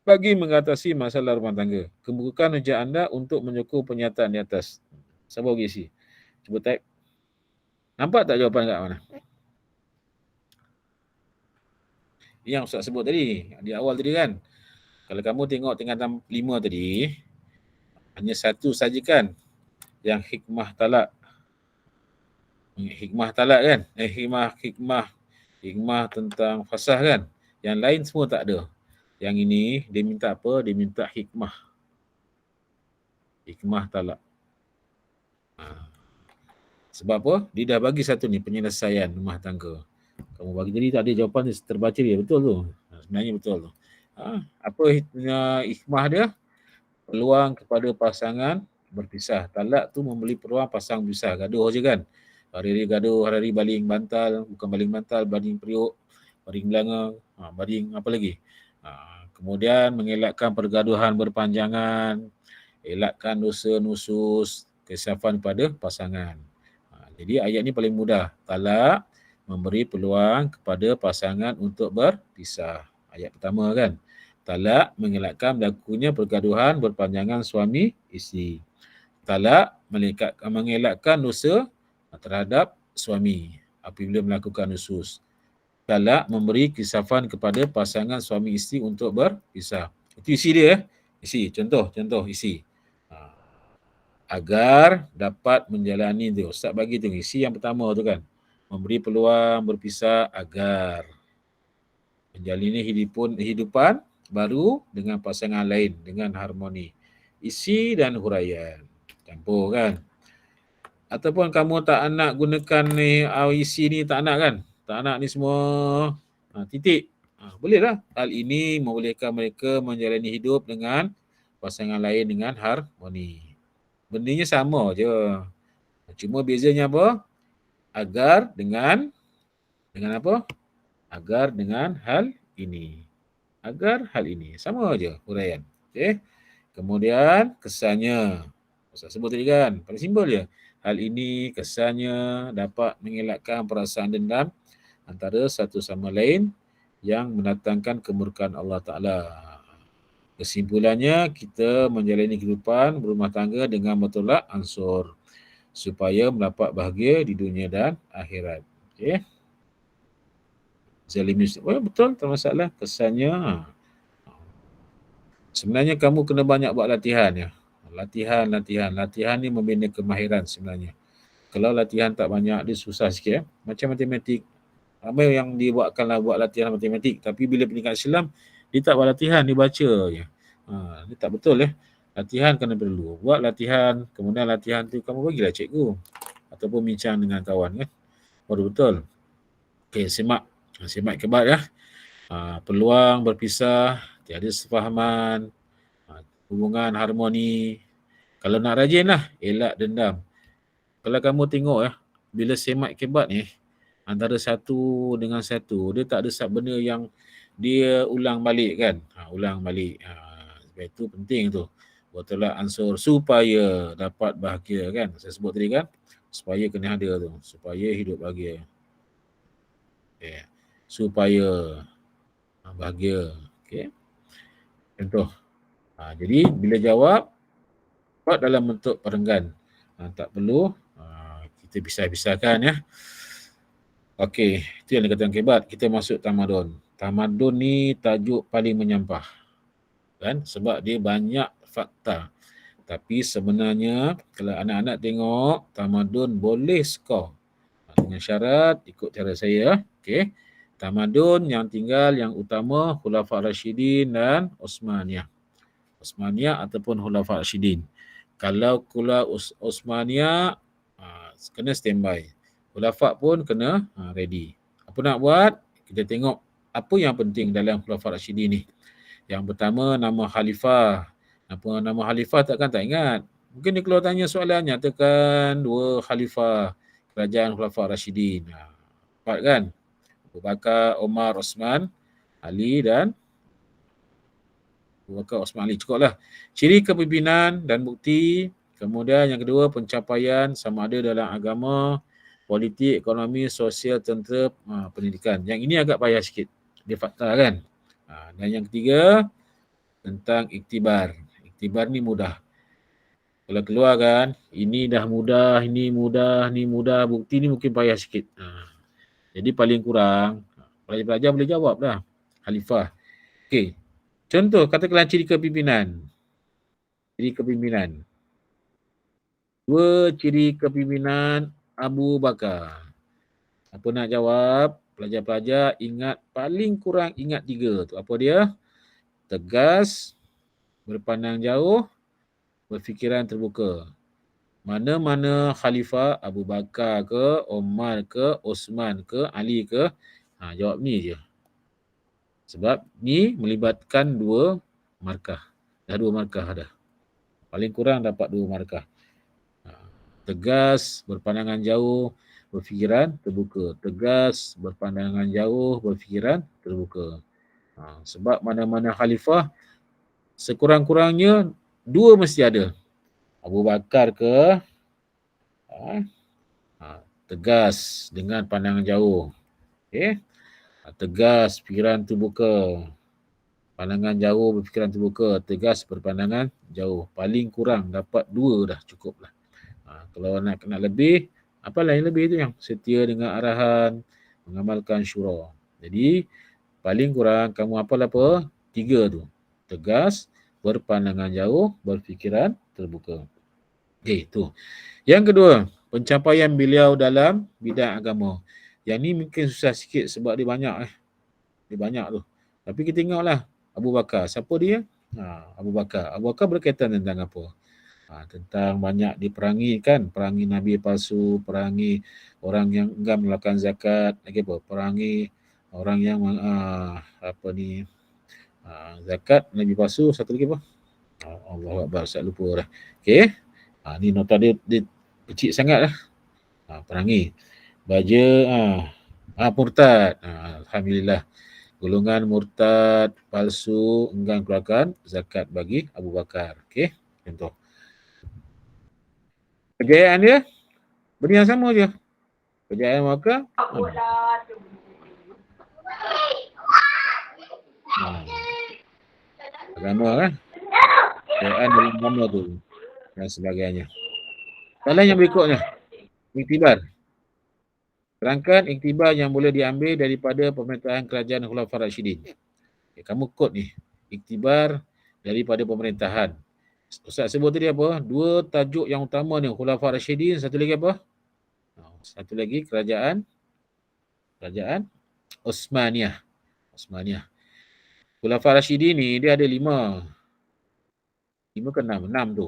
bagi mengatasi masalah rumah tangga. Kemukakan hujah anda untuk menyokong pernyataan di atas. Siapa bagi isi? Cuba type. Nampak tak jawapan kat mana? Yang Ustaz sebut tadi, di awal tadi kan. Kalau kamu tengok tingkatan 5 tadi, hanya satu saja kan yang hikmah talak. Hikmah talak kan? Hikmah tentang fasah kan? Yang lain semua tak ada. Yang ini dia minta apa? Dia minta hikmah. Hikmah talak. Sebab apa? Dia dah bagi satu ni penyelesaian rumah tangga. Kamu bagi tadi tak ada jawapan terbaca dia. Betul tu. Sebenarnya betul tu. Apa hikmah dia? Peluang kepada pasangan berpisah. Talak tu memberi peluang pasang berpisah. Gaduh je kan? Hari-hari gaduh, hari-hari baling bantal, bukan baling bantal, baling periuk, baling belanga, baling apa lagi. Kemudian mengelakkan pergaduhan berpanjangan, elakkan dosa nusus, kesilapan pada pasangan. Jadi ayat ni paling mudah. Talak memberi peluang kepada pasangan untuk berpisah. Ayat pertama kan. Talak mengelakkan berlakunya pergaduhan berpanjangan suami isteri. Talak mengelakkan dosa terhadap suami apabila melakukan nusus. Talak memberi kisafan kepada pasangan suami isteri untuk berpisah. Itu isi dia. Isi. Contoh isi. Agar dapat menjalani tu. Ustaz bagi tu isi yang pertama tu kan. Memberi peluang berpisah agar menjalani hidupan baru dengan pasangan lain dengan harmoni. Isi dan huraian. Campur kan. Ataupun kamu tak nak gunakan ni isi ni, tak nak kan? Tak nak ni semua titik. Bolehlah. Hal ini membolehkan mereka menjalani hidup dengan pasangan lain dengan harmoni. Bendanya sama je. Cuma bezanya apa? Agar dengan apa? Agar dengan hal ini. Agar hal ini. Sama je huraian. Okey. Kemudian kesannya. Saya sebut tadi kan. Paling simpel je. Hal ini kesannya dapat mengelakkan perasaan dendam antara satu sama lain yang mendatangkan kemurkaan Allah Ta'ala. Kesimpulannya, kita menjalani kehidupan berumah tangga dengan bertolak ansur supaya mendapat bahagia di dunia dan akhirat. Okey. Zalimis. Oh, betul, tak masalah. Kesannya. Sebenarnya kamu kena banyak buat latihan ya. Latihan ni membina kemahiran sebenarnya. Kalau latihan tak banyak, dia susah sikit ya. Macam matematik. Ramai yang dibuatkanlah buat latihan matematik. Tapi bila peningkat Islam, dia tak buat latihan, dia baca je. Dia tak betul ya. Latihan kena perlu. Buat latihan, kemudian latihan tu kamu bagilah cikgu. Ataupun bincang dengan kawan kan. Baru betul. Okey, simak kebat ya. Peluang berpisah, tiada sefahaman, hubungan harmoni. Kalau nak rajin lah, elak dendam. Kalau kamu tengok ya, bila semak kebat ni, antara satu dengan satu, dia tak ada benda yang dia ulang balik kan. Ulang balik. Sebab itu penting tu. Bertolak ansur supaya dapat bahagia kan. Saya sebut tadi kan. Supaya kena ada tu. Supaya hidup bahagia. Okay. Supaya bahagia. Okay. Contoh. Jadi bila jawab, buat dalam bentuk perenggan. Tak perlu kita pisah-pisahkan ya. Okey, itu yang dikatakan kebat. Kita masuk tamadun. Tamadun ni tajuk paling menyampah. Kan? Sebab dia banyak fakta. Tapi sebenarnya kalau anak-anak tengok tamadun boleh skor. Dengan syarat ikut cara saya. Okey. Tamadun yang tinggal yang utama Khulafa' Rashidin dan Utsmaniyah. Utsmaniyah ataupun Khulafa' Rashidin. Kalau Utsmaniyah kena standby. Khulafa' pun kena ready. Apa nak buat? Kita tengok apa yang penting dalam Khulafa' Rashidin ni. Yang pertama nama khalifah. Apa nama khalifah takkan tak ingat. Mungkin dia keluar tanya soalan, nyatakan 2 khalifah kerajaan Khulafa' Rashidin. 4 kan? Abu Bakar, Umar, Osman, Ali dan Abu Bakar, Osman, Ali. Cukup lah. Ciri kepimpinan dan bukti. Kemudian yang kedua pencapaian sama ada dalam agama, politik, ekonomi, sosial, tentera, pendidikan. Yang ini agak payah sikit. Dia fakta kan? Dan yang ketiga tentang iktibar. Iktibar ni mudah. Kalau keluar kan, ini dah mudah, ini mudah, ni mudah, bukti ni mungkin payah sikit. Jadi paling kurang, pelajar-pelajar boleh jawab dah. Khalifah. Okey. Contoh, katakanlah ciri kepimpinan. Ciri kepimpinan. 2 ciri kepimpinan Abu Bakar. Apa nak jawab? Pelajar-pelajar ingat, paling kurang ingat 3 tu. Apa dia? Tegas, berpandang jauh, berfikiran terbuka. Mana-mana khalifah, Abu Bakar ke, Umar ke, Osman ke, Ali ke, jawab ni je. Sebab ni melibatkan 2 markah. Dah 2 markah dah. Paling kurang dapat 2 markah. Tegas, berpandangan jauh, berfikiran terbuka. Tegas, berpandangan jauh, berfikiran terbuka. Sebab mana-mana khalifah, sekurang-kurangnya 2 mesti ada. Abu Bakar ke, tegas dengan pandangan jauh. Okay. Tegas, fikiran terbuka. Pandangan jauh, berfikiran terbuka. Tegas, berpandangan jauh. Paling kurang dapat 2 dah cukup lah. Kalau nak lebih, apalah yang lebih tu yang setia dengan arahan, mengamalkan syura. Jadi, paling kurang kamu hafal apa? 3 tu. Tegas, berpandangan jauh, berfikiran terbuka. Okey, tu. Yang kedua, pencapaian beliau dalam bidang agama. Yang ni mungkin susah sikit sebab dia banyak. Dia banyak tu. Tapi kita tengoklah Abu Bakar. Siapa dia? Abu Bakar. Abu Bakar berkaitan tentang apa? Tentang banyak diperangi kan. Perangi Nabi palsu, perangi orang yang enggan melakukan zakat. Lagi apa? Perangi orang yang zakat, Nabi palsu. Satu lagi apa? Allahu Akbar, saya lupa dah. Okey. Ni nota dia kecil sangat lah. Perangi. Baja, murtad. Alhamdulillah. Golongan murtad, palsu, enggan keluarkan zakat bagi Abu Bakar. Okey, contoh. Kejayaan dia, benda yang sama je. Kejayaan Bakar. Agama kan. Kejayaan dalam agama tu dan sebagainya. Soalan yang berikutnya. Iktibar. Terangkan iktibar yang boleh diambil daripada pemerintahan kerajaan Khulafa' Rashidin. Kamu kod ni. Iktibar daripada pemerintahan. Ustaz sebut tadi apa? 2 tajuk yang utama ni. Khulafa' Rashidin. Satu lagi apa? Satu lagi kerajaan Utsmaniyah. Khulafa' Rashidin ni dia ada 5. 5 ke 6? 6 tu.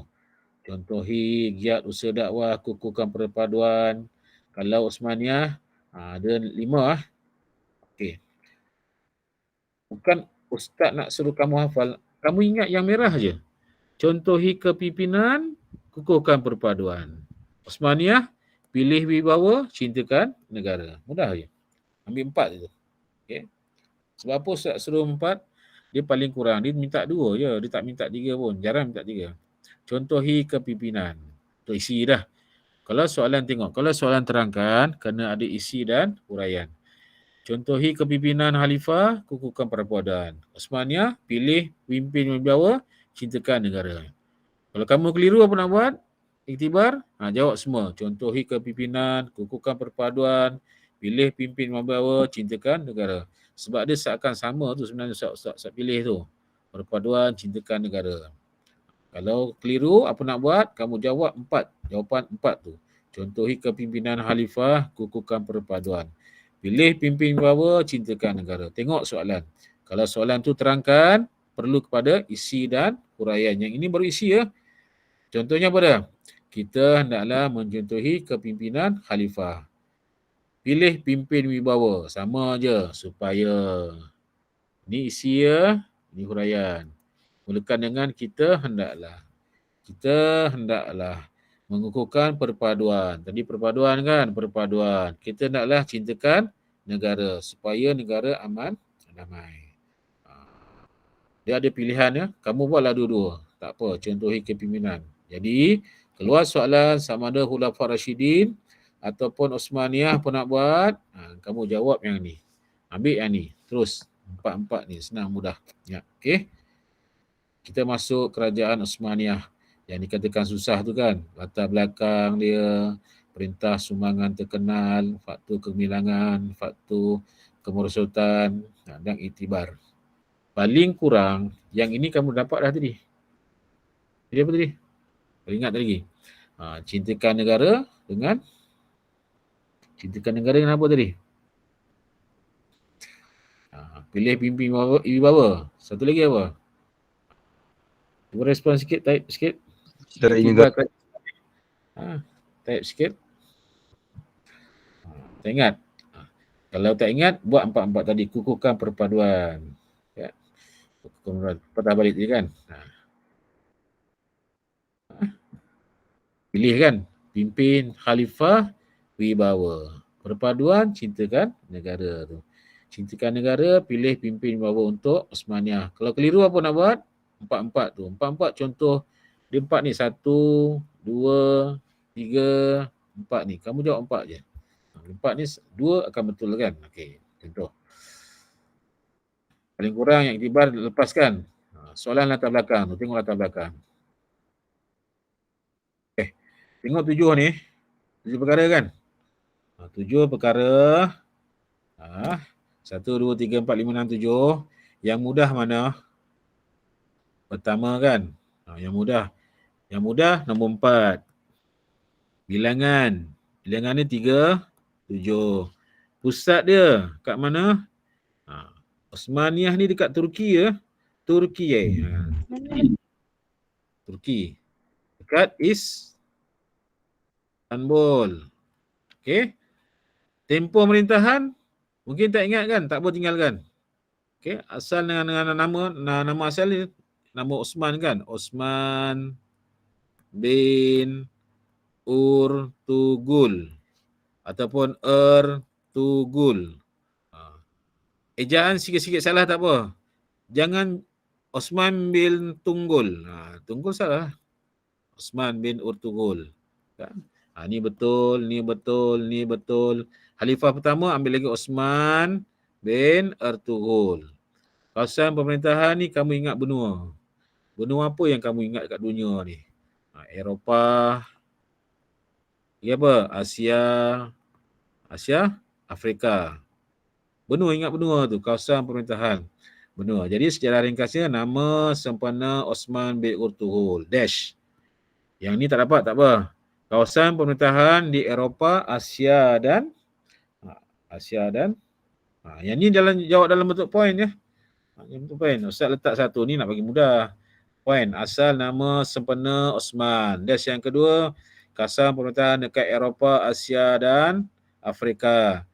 Contohi giat usaha dakwah, kukuhkan perpaduan. Kalau Utsmaniyah, ada 5 Okey. Bukan ustaz nak suruh kamu hafal. Kamu ingat yang merah je. Contohi kepimpinan, kukuhkan perpaduan. Utsmaniyah, pilih wibawa, cintakan negara. Mudah je. Ambil 4 je. Okey. Sebab apa ustaz suruh 4? Dia paling kurang. Dia minta 2 je. Dia tak minta 3 pun. Jarang minta 3. Contohi kepimpinan. Tu isi dah. Kalau soalan tengok. Kalau soalan terangkan, kena ada isi dan huraian. Contohi kepimpinan khalifah, kukuhkan perpaduan. Utsmaniyah, pilih pimpin wibawa, cintakan negara. Kalau kamu keliru apa nak buat? Iktibar, jawab semua. Contohi kepimpinan, kukuhkan perpaduan, pilih pimpin wibawa, cintakan negara. Sebab dia seakan sama tu sebenarnya Ustaz pilih tu. Perpaduan, cintakan negara. Kalau keliru, apa nak buat? Kamu jawab 4. Jawapan 4 tu. Contohi kepimpinan khalifah, kukuhkan perpaduan. Pilih pimpin wibawa, cintakan negara. Tengok soalan. Kalau soalan tu terangkan, perlu kepada isi dan huraian. Yang ini baru isi ya. Contohnya apa dah? Kita hendaklah mencontohi kepimpinan khalifah. Pilih pimpin wibawa. Sama je supaya. Ini isi ya, ini huraian. Mulakan dengan kita hendaklah mengukuhkan perpaduan. Tadi perpaduan kan, perpaduan. Kita hendaklah cintakan negara supaya negara aman dan damai. Dia ada pilihan ya, kamu buatlah dua-dua. Tak apa, contohi kepimpinan. Jadi, keluar soalan sama ada Khulafaur Rasyidin ataupun Osmaniyah pun nak buat, kamu jawab yang ni. Ambil yang ni. Terus, empat-empat ni senang mudah. Ya, okey. Kita masuk kerajaan Osmaniyah yang dikatakan susah tu kan, latar belakang dia, perintah sumbangan terkenal, faktor kegemilangan, faktor kemerosotan dan iktibar. Paling kurang yang ini kamu dapat dah tadi. Jadi apa tadi? Ingat lagi. Cintakan negara dengan apa tadi? Pilih pimpin wibawa. Satu lagi apa? Cuba respon sikit, type sikit. Type sikit. Tak ingat? Kalau tak ingat, buat empat-empat tadi. Kukuhkan perpaduan. Ya. Patah balik tadi kan? Pilih kan? Pimpin khalifah wibawa. Perpaduan, cintakan negara tu. Cintakan negara, pilih pimpin wibawa untuk Osmaniyah. Kalau keliru apa nak buat? Empat-empat tu. Empat-empat contoh. Dia empat ni. 1, 2, 3, 4 ni. Kamu jawab 4 je. 4 ni 2 akan betul kan? Okey, contoh. Paling kurang yang iktibar lepaskan. Soalan latar belakang tu. Tengok latar belakang. Tengok 7 ni. 7 perkara kan? 7 perkara. 1, 2, 3, 4, 5, 6, 7. Yang mudah mana? Pertama kan? Yang mudah. Yang mudah nombor 4. Bilangan. Bilangan ni 3, 7. Pusat dia kat mana? Osmaniyah ni dekat Turki ya. Turki. Dekat Istanbul. Okey. Tempoh pemerintahan mungkin tak ingat kan? Tak boleh tinggalkan. Okey, asal dengan nama asal ni nama Osman kan? Osman bin Urtugul ataupun Ertugul. Ejaan sikit-sikit salah tak apa. Jangan Osman bin Tunggul. Tunggul salah. Osman bin Urtugul. Kan? Ni betul, ni betul, ni betul. Khalifah pertama ambil lagi Osman bin Ertugul. Kawasan pemerintahan ni kamu ingat benua. Benua apa yang kamu ingat kat dunia ni? Eropah. Apa? Asia, Afrika. Benua, ingat benua tu, kawasan pemerintahan. Benua. Jadi secara ringkasnya nama sempena Osman bin Urtugul. Dash. Yang ni tak dapat, tak apa. Kawasan pemerintahan di Eropah, Asia dan yang ni jawab dalam bentuk poin ya. Bentuk poin. Ustaz letak satu ni nak bagi mudah. Poin. Asal nama sempena Osman. Dash yang kedua, kawasan pemerintahan dekat Eropah, Asia dan Afrika.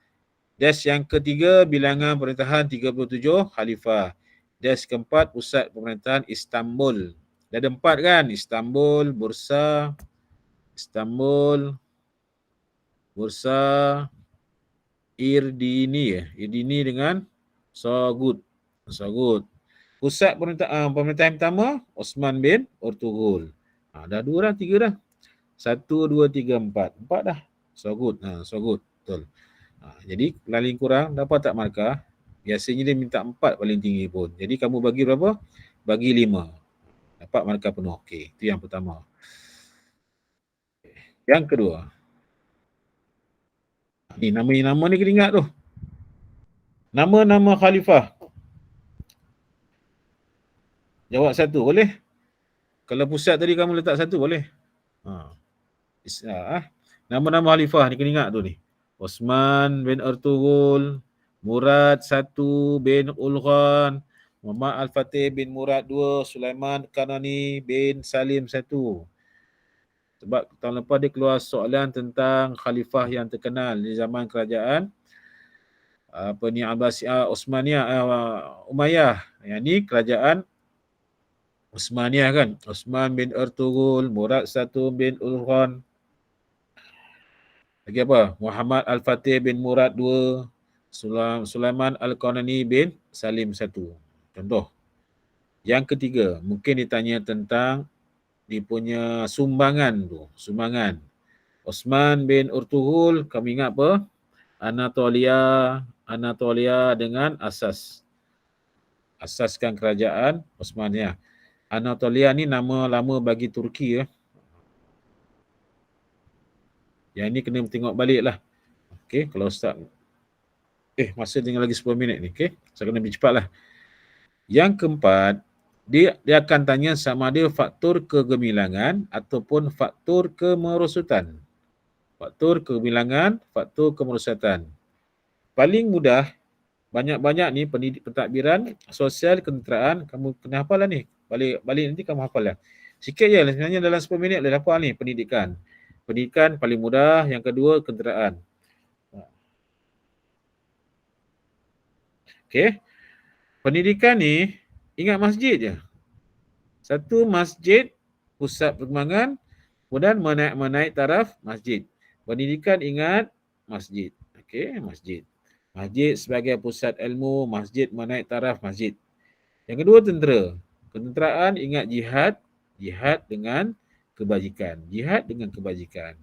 Dash yang ketiga, bilangan pemerintahan 37 khalifah. Dash keempat, pusat pemerintahan Istanbul. Dah ada 4 kan? Istanbul, Bursa, Irdini dengan Sogut. Pusat pemerintahan pertama, Osman bin Urtugul. Dah 2 dah, 3 dah. 1, 2, 3, 4. 4 dah. Sogut. Betul. Jadi paling kurang dapat tak markah? Biasanya dia minta 4 paling tinggi pun. Jadi kamu bagi berapa? Bagi 5. Dapat markah penuh. Okey, itu yang pertama. Yang kedua. Ni nama ni kena ingat tu. Nama khalifah. Jawab satu boleh? Kalau pusat tadi kamu letak satu boleh. Nama-nama khalifah ni kena ingat tu ni. Osman bin Ertugrul, Murad 1 bin Ulghan, Muhammad Al-Fatih bin Murad 2, Sulaiman Kanani bin Salim 1. Sebab tahun lepas dia keluar soalan tentang khalifah yang terkenal di zaman kerajaan Osmaniyah, Umayyah. Yang ni kerajaan Osmaniyah kan. Osman bin Ertugrul, Murad 1 bin Ulghan. Lagi apa? Muhammad Al-Fatih bin Murad 2, Sulaiman Al-Kanani bin Salim 1. Contoh. Yang ketiga, mungkin ditanya tentang dia punya sumbangan tu. Sumbangan. Osman bin Ertugrul, kami ingat apa? Anatolia dengan asaskan kerajaan Osmaniyah. Anatolia ni nama lama bagi Turki ya. Yang ni kena tengok balik lah. Okey, kalau Ustaz masa tinggal lagi 10 minit ni. Okey, saya kena lebih cepat lah. Yang keempat, dia akan tanya sama ada faktor kegemilangan ataupun faktor kemerosotan. Faktor kegemilangan, faktor kemerosotan. Paling mudah, banyak-banyak ni pentadbiran sosial ketenteraan, kamu kena hafal lah ni. Balik nanti kamu hafal lah. Sikit je, sebenarnya dalam 10 minit boleh hafal ni, pendidikan. Pendidikan paling mudah, yang kedua ketenteraan. Okey. Pendidikan ni, ingat masjid je. Satu masjid, pusat perkembangan, kemudian menaik taraf masjid. Pendidikan ingat masjid. Okey, masjid. Masjid sebagai pusat ilmu, masjid menaik taraf masjid. Yang kedua tentera. Ketenteraan ingat jihad, jihad dengan kebajikan. Jihad dengan kebajikan.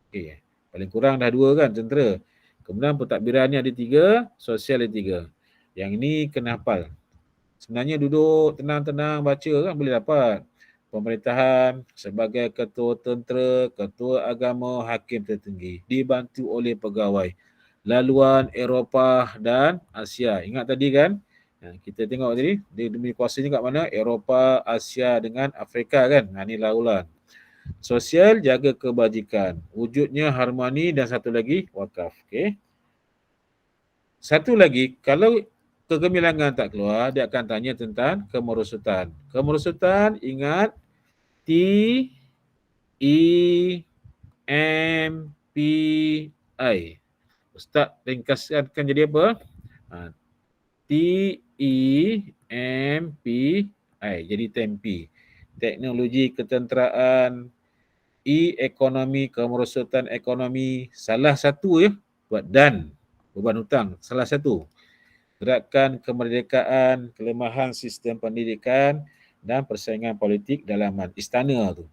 Okey, paling kurang dah 2 kan tentera. Kemudian pentadbiran ni ada 3, sosial ada 3. Yang ni kena hafal. Sebenarnya duduk tenang-tenang baca kan boleh dapat. Pemerintahan sebagai ketua tentera, ketua agama, hakim tertinggi. Dibantu oleh pegawai. Laluan Eropah dan Asia. Ingat tadi kan? Kita tengok tadi, dia demi kuasanya kat mana? Eropah, Asia dengan Afrika kan? Ni laluan. Sosial, jaga kebajikan. Wujudnya harmoni dan satu lagi, wakaf. Okay? Satu lagi, kalau kegemilangan tak keluar, dia akan tanya tentang kemerosotan. Kemerosotan, ingat TEMPI. Ustaz ringkaskan jadi apa? TEMPI. Jadi TEMPI. Teknologi ketenteraan, ekonomi, kemerosotan ekonomi. Salah satu ya, buat dan beban hutang. Salah satu. Gerakan kemerdekaan, kelemahan sistem pendidikan dan persaingan politik dalaman istana tu.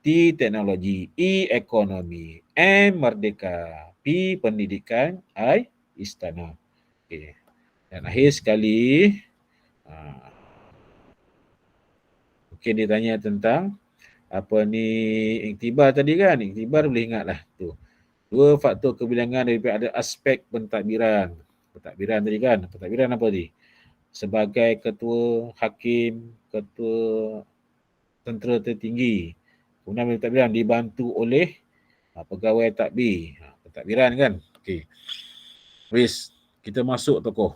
T teknologi, E ekonomi, M merdeka, P pendidikan, I istana. Okey. Dan akhir sekali mungkin dia tanya tentang apa ni iktibar tadi kan. Iktibar boleh ingatlah tu. 2 faktor kebilangan daripada aspek pentadbiran. Pentadbiran tadi kan. Pentadbiran apa tadi? Sebagai ketua hakim, ketua tentera tertinggi. Kemudian pentadbiran dibantu oleh pegawai takbir. Pentadbiran kan. Okey. Wis, kita masuk tokoh.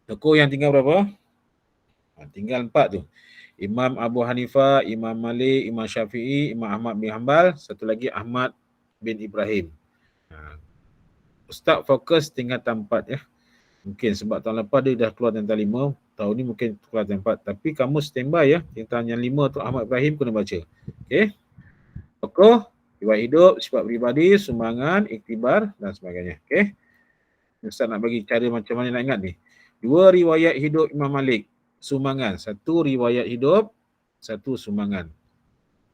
Tokoh yang tinggal berapa? Tinggal 4 tu. Imam Abu Hanifah, Imam Malik, Imam Syafi'i, Imam Ahmad bin Hanbal, satu lagi Ahmad bin Ibrahim. Ustaz fokus tingkatan 4 ya. Mungkin sebab tahun lepas dia dah keluar tentang 5, tahun ni mungkin keluar tentang 4. Tapi kamu standby ya, tentang yang 5 tu Ahmad Ibrahim kena baca. Okey. Tokoh, riwayat hidup, sifat peribadi, sumbangan, iktibar dan sebagainya. Okey. Ustaz nak bagi cara macam mana nak ingat ni. 2 riwayat hidup Imam Malik, sumbangan. 1 riwayat hidup, 1 sumbangan.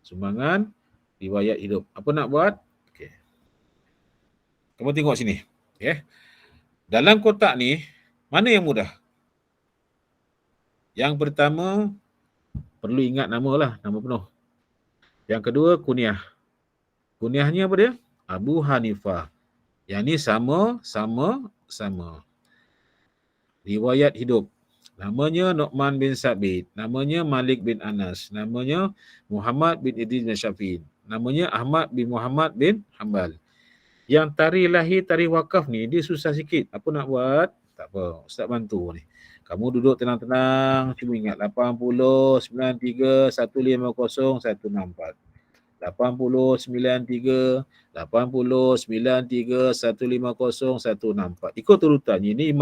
Sumbangan, riwayat hidup. Apa nak buat? Okey. Kamu tengok sini. Okey. Dalam kotak ni, mana yang mudah? Yang pertama, perlu ingat nama lah, nama penuh. Yang kedua, kunyah. Kunyahnya apa dia? Abu Hanifah. Yang ni sama. Riwayat hidup. namanya Nu'man bin Sabit, namanya Malik bin Anas, namanya Muhammad bin Idris bin Syafi'in, namanya Ahmad bin Muhammad bin Hanbal. Yang tari lahir, tari wakaf ni, dia susah sikit. Apa nak buat? Tak apa, Ustaz bantu ni. Kamu duduk tenang-tenang, cuma ingat 80, 93, 150, 164. 80, 93, 80, 93, 150, 164. Ikut urutannya. Ini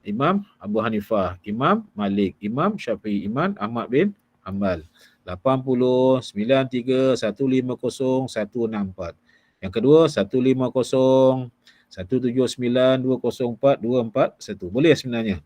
Imam Abu Hanifah, Imam Malik, Imam Syafi'i, Imam Ahmad bin Hanbal. 80, 93, 150, 164. Yang kedua 150, 179, 204, 241. Boleh sebenarnya.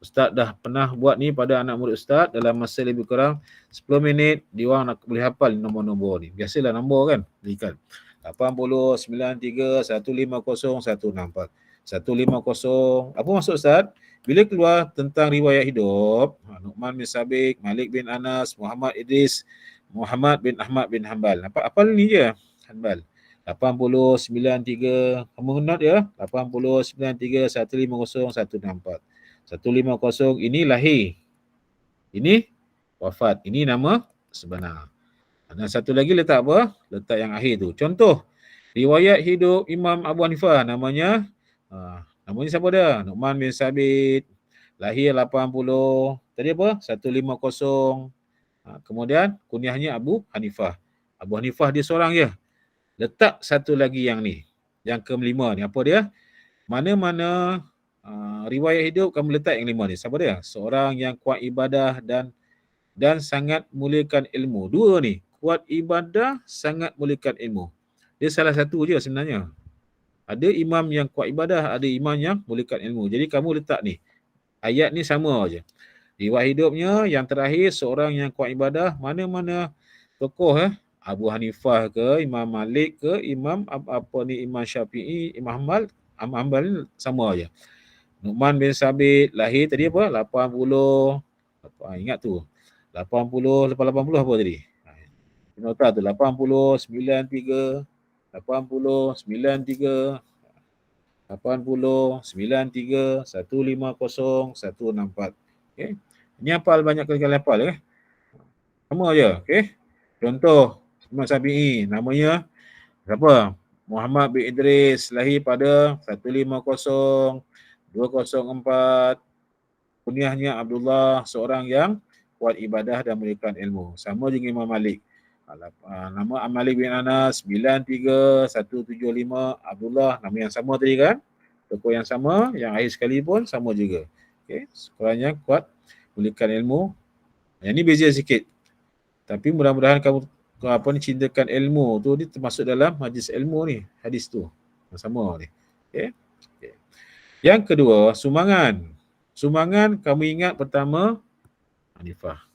Ustaz dah pernah buat ni pada anak murid Ustaz dalam masa lebih kurang 10 minit. Dia orang nak boleh hafal nombor-nombor ni. Biasalah nombor kan. Berikan 80, 93, 150, 164. 150. Apa maksud Ustaz? Bila keluar tentang riwayat hidup, Nu'man bin Sabit, Malik bin Anas, Muhammad Idris, Muhammad bin Ahmad bin Hanbal. Apa ni je? Hanbal. 80, 93. Kamu note ya? 80, 93, 150, 164. 150 ini lahir. Ini wafat. Ini nama sebenar. Dan satu lagi letak apa? Letak yang akhir tu. Contoh, riwayat hidup Imam Abu Hanifah namanya siapa dia? Nu'man bin Sabit. Lahir 80. Tadi apa? 150. Kemudian kunyahnya Abu Hanifah. Abu Hanifah dia seorang je. Letak satu lagi yang ni. Yang ke-5 ni. Apa dia? Mana-mana riwayat hidup kamu letak yang 5 ni. Siapa dia? Seorang yang kuat ibadah dan sangat muliakan ilmu. Dua ni. Kuat ibadah, sangat muliakan ilmu. Dia salah satu je sebenarnya. Ada imam yang kuat ibadah, ada imam yang muliakan ilmu. Jadi kamu letak ni. Ayat ni sama je. Riwayat hidupnya yang terakhir seorang yang kuat ibadah, mana-mana tokoh Abu Hanifah ke, Imam Malik ke, Imam Imam Syafi'i, Imam Hanbal sama aja. Nu'man bin Sabit lahir tadi apa? 80. Ingat tu. 80, lepas 80 apa tadi? Nota tu 80, 93, 80, 93, 80, 93, 150, 164. Okey. Ini hafal banyak kali hafal Sama aja, okey. Contoh Imam Syafi'i namanya siapa? Muhammad bin Idris lahir pada 150, 204. Kunyahnya Abdullah, seorang yang kuat ibadah dan muliakan ilmu. Sama dengan Imam Malik. Nama Malik bin Anas 93, 175. Abdullah, nama yang sama tadi kan? Tokoh yang sama, yang akhir sekali pun sama juga. Okey, sekurangnya kuat muliakan ilmu. Yang ni beza sikit. Tapi mudah-mudahan kamu cintakan ilmu tu, dia termasuk dalam majlis ilmu ni, hadis tu. Sama ni. Okey. Yang kedua, sumbangan. Sumbangan kamu ingat pertama Hanifah.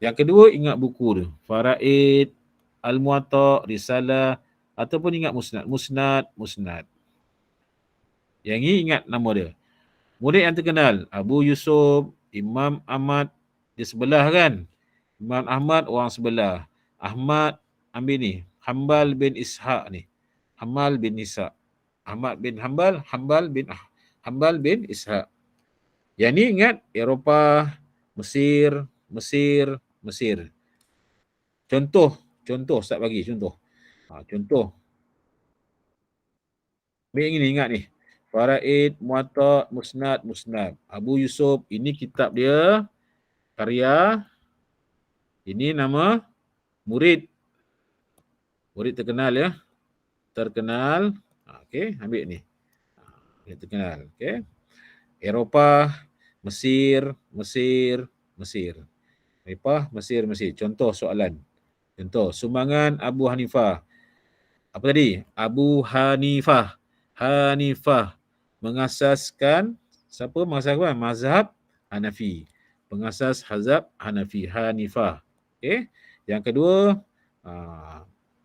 Yang kedua ingat buku tu. Faraid, Al-Muwatta, Risalah ataupun ingat Musnad. Yang ni ingat nama dia. Murid yang terkenal Abu Yusuf, Imam Ahmad di sebelah kan. Imam Ahmad orang sebelah. Ahmad ambil ni, Hanbal bin Ishaq ni. Hanbal bin Ishaq. Ahmad bin Hanbal, Hanbal bin Ishaq. Yang ni ingat Eropah, Mesir. Contoh Ustaz bagi contoh. Contoh. Ambil yang ini ingat ni. Faraid, Muwatta, Musnad. Abu Yusuf, ini kitab dia, karya. Ini nama murid. Murid terkenal ya. Terkenal. Okey, ambil ni. Murid terkenal. Okey. Eropah, Mesir. Eropah, Mesir. Contoh soalan. Contoh, sumbangan Abu Hanifah. Apa tadi? Abu Hanifah mengasaskan siapa? Mengasaskan mazhab Hanafi. Pengasas mazhab Hanafi, Hanifah. Okey. Yang kedua,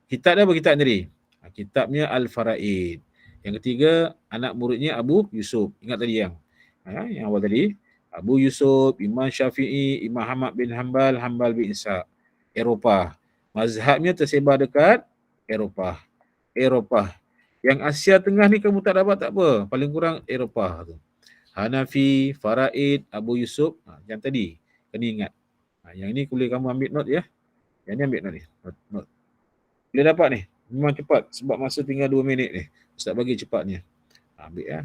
kitab dia apa kitab tadi? Kitabnya Al-Faraid. Yang ketiga, anak muridnya Abu Yusuf. Ingat tadi yang awal tadi. Abu Yusuf, Imam Syafi'i, Imam Ahmad bin Hanbal, Hanbal bin Ishaq. Eropah. Mazhabnya tersebar dekat Eropah. Yang Asia Tengah ni kamu tak dapat tak apa. Paling kurang Eropah tu. Hanafi, Faraid, Abu Yusuf. Yang tadi, kena ingat. Yang ni boleh kamu ambil note ya. Yang ni ambil note ni. Note. Boleh dapat ni. Memang cepat. Sebab masa tinggal 2 minit ni. Ustaz bagi cepatnya. Ambil ya.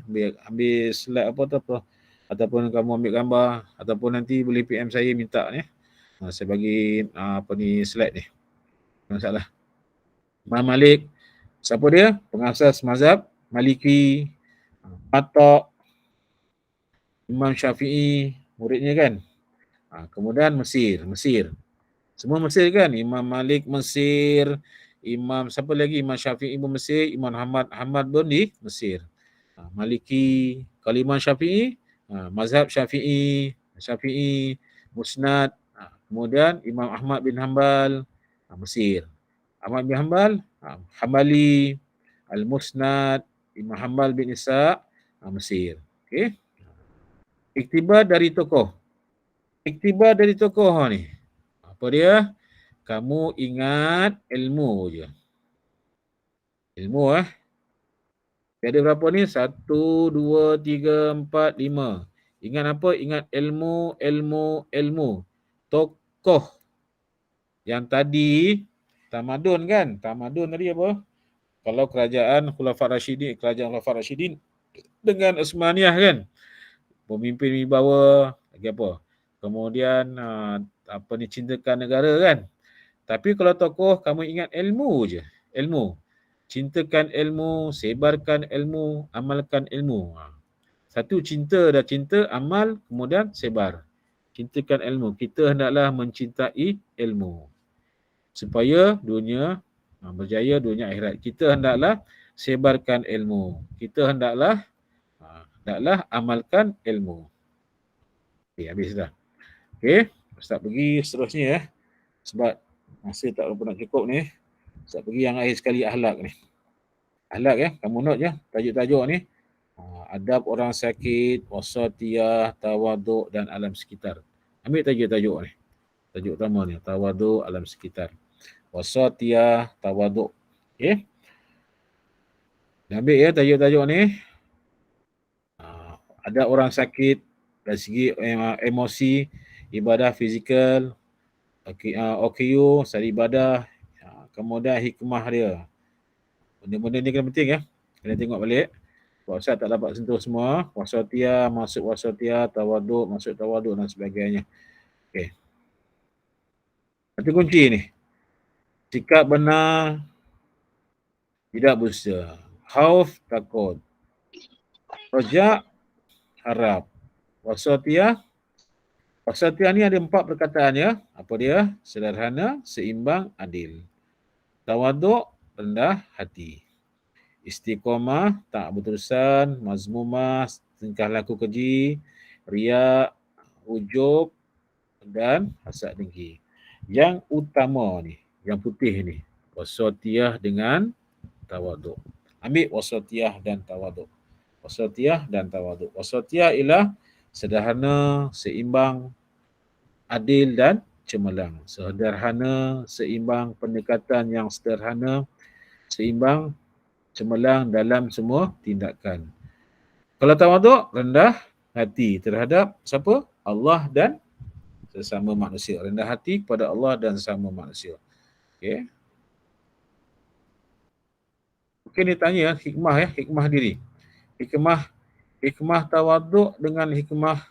Ambil slide apa. Ataupun kamu ambil gambar. Ataupun nanti boleh PM saya minta ni. Saya bagi slide ni. Tak masalah. Imam Malik. Siapa dia? Pengasas mazhab Maliki. Atta'. Imam Syafi'i. Muridnya kan. Kemudian Mesir. Semua Mesir kan? Imam Malik Mesir, Imam siapa lagi? Imam Syafi'i pun Mesir, Imam Ahmad pun di Mesir. Maliki, kalau Imam Syafi'i, mazhab Syafi'i, Musnad. Kemudian Imam Ahmad bin Hanbal, Mesir. Ahmad bin Hanbal, Hambali, Al-Musnad, Imam Hanbal bin Ishaq, Mesir. Okey. Iktibar dari tokoh ni. Apa dia? Kamu ingat ilmu je. Ilmu Ada berapa ni? 1, 2, 3, 4, 5. Ingat apa? Ingat ilmu. Tokoh. Yang tadi, tamadun kan? Tamadun tadi apa? Kalau kerajaan Khulafaur Rasyidin dengan Utsmaniyah kan? Pemimpin wibawa, lagi apa? Kemudian cintakan negara kan? Tapi kalau tokoh, kamu ingat ilmu je. Ilmu. Cintakan ilmu, sebarkan ilmu, amalkan ilmu. Satu, cinta, amal, kemudian sebar. Cintakan ilmu. Kita hendaklah mencintai ilmu. Supaya dunia berjaya, dunia akhirat. Kita hendaklah sebarkan ilmu. Kita hendaklah amalkan ilmu. Okey, habis dah. Okey, Ustaz pergi seterusnya sebab masa tak berapa nak cukup ni. Ustaz pergi yang akhir sekali akhlak ni. Akhlak kamu note je tajuk-tajuk ni. Adab orang sakit, wasatiyah, tawaduk dan alam sekitar. Ambil tajuk-tajuk ni. Tajuk utama ni, tawaduk, alam sekitar. Wasatiyah, tawaduk. Okey. Ambil tajuk-tajuk ni. Adab orang sakit dari segi emosi, ibadah fizikal, OKU, sari ibadah, kemudian hikmah dia. Benda-benda ni kena penting kena tengok balik. Sebab Ustaz tak dapat sentuh semua. Wasatiyah, masuk wasatiyah, tawaduk, masuk tawaduk dan sebagainya. Okey. Satu kunci ni. Sikap benar, tidak berdusta. Khauf, takut. Raja, harap. Wasatiyah ni ada 4 perkataan Apa dia? Sederhana, seimbang, adil. Tawaduk, rendah hati. Istiqamah, tak berterusan, mazmumah, tingkah laku keji, riak, ujub dan hasad dengki. Yang utama ni, yang putih ni, wasatiyah dengan tawaduk. Ambil wasatiyah dan tawaduk. Wasatiyah ialah sederhana, seimbang, adil dan cemerlang. Sederhana, seimbang, pendekatan yang sederhana, seimbang, cemerlang dalam semua tindakan. Kalau tawaduk, rendah hati terhadap siapa? Allah dan sesama manusia. Rendah hati kepada Allah dan sesama manusia. Okey. Mungkin dia tanya hikmah diri. Hikmah tawaduk dengan hikmah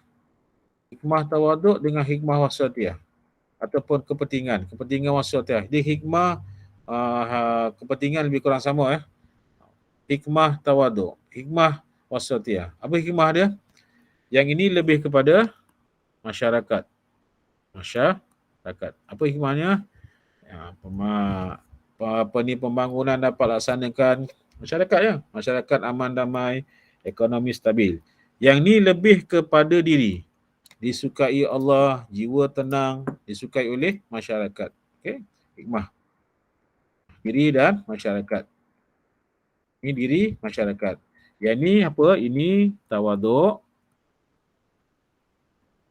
tawaduk dengan hikmah wasatiyah ataupun kepentingan wasatiyah. Di hikmah kepentingan lebih kurang sama Hikmah tawaduk, hikmah wasatiyah. Apa hikmah dia? Yang ini lebih kepada masyarakat. Apa hikmahnya? Pembangunan dapat laksanakan masyarakat Masyarakat aman damai, ekonomi stabil. Yang ni lebih kepada diri. Disukai Allah, jiwa tenang, disukai oleh masyarakat. Okey, hikmah. Diri dan masyarakat. Ini diri masyarakat. Yang ni apa? Ini tawaduk.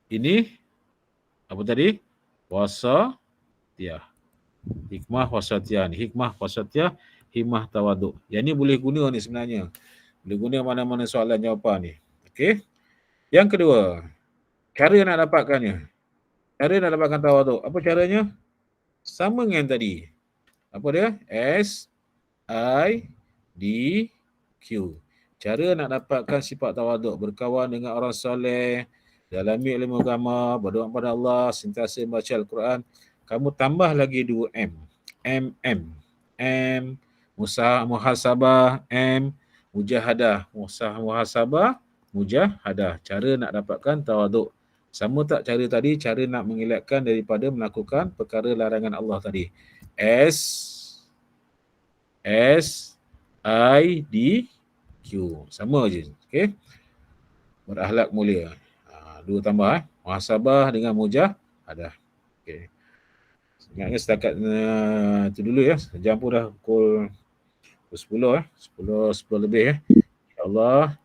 Ini apa tadi? Wasatiyah. Hikmah wasatiyah ni. Hikmah wasatiyah, hikmah tawaduk. Yang ni boleh guna ni sebenarnya. Boleh guna mana-mana soalan jawapan ni. Okey. Yang kedua, cara nak dapatkannya. Cara nak dapatkan tawaduk. Apa caranya? Sama dengan tadi. Apa dia? S, I, D, Q. Cara nak dapatkan sifat tawaduk. Berkawan dengan orang soleh, dalami ilmu agama, berdoa kepada Allah, sentiasa membaca Al-Quran. Kamu tambah lagi 2 M. M, muhasabah, M, mujahadah. Muhasabah, mujahadah. Cara nak dapatkan tawaduk. Sama tak cara tadi? Cara nak mengelakkan daripada melakukan perkara larangan Allah tadi. S, I, D, Q. Sama je. Okey. Berakhlak mulia. Dua tambah. Muhasabah dengan mujahadah. Okey. Ingatnya setakat itu dulu ya. Jam pun dah pukul 10 10 lebih InsyaAllah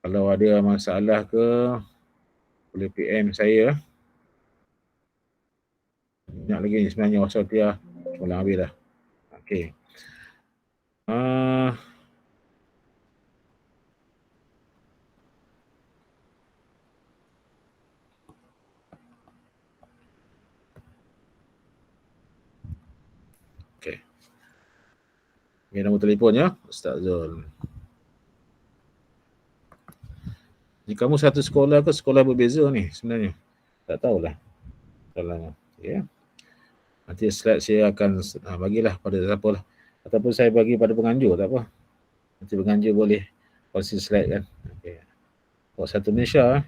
kalau ada masalah ke boleh PM saya. Banyak lagi ni sebenarnya wasatiyah. Pulang habis dah. Okey. Okey. Ini nombor telefon ya, Ustaz Zul. Ni kamu satu sekolah ke sekolah berbeza ni sebenarnya? Tak tahulah. Salahnya. Ya. Nanti slide saya akan bagilah pada siapa lah. Ataupun saya bagi pada penganjur, tak apa. Nanti penganjur boleh kongsi slide kan. Okay. Satu Malaysia.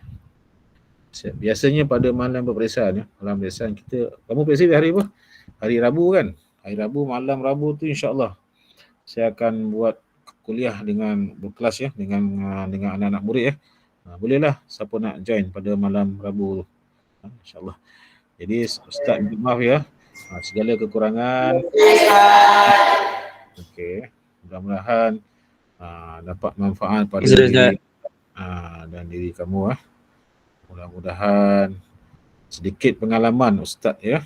Biasanya pada malam peperiksaan ya. Malam peperiksaan kita, kamu periksa hari apa? Hari Rabu kan? Hari Rabu, malam Rabu tu insyaAllah saya akan buat kuliah dengan berkelas ya. Dengan anak-anak murid ya. Bolehlah siapa nak join pada malam Rabu tu. InsyaAllah. Jadi Ustaz minta maaf ya. Segala kekurangan. Okey. Mudah-mudahan dapat manfaat pada diri dan diri kamu. Mudah-mudahan sedikit pengalaman Ustaz ya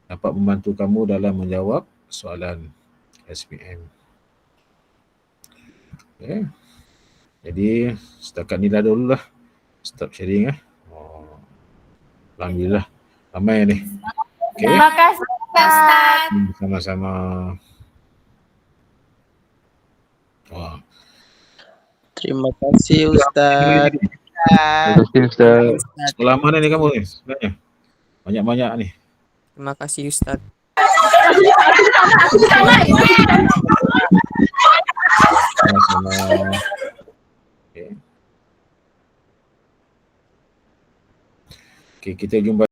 dapat membantu kamu dalam menjawab soalan SPM. Okay. Jadi setakat ni dah dululah stop sharing Alhamdulillah ramai ni. Okay. Terima kasih Ustaz. Sama-sama. Wah. Terima kasih Ustaz. Terima kasih Ustaz. Sekolah mana ni kamu ni sebenarnya? Banyak-banyak ni. Terima kasih Ustaz. Sama-sama. Okay. Okay, kita jumpa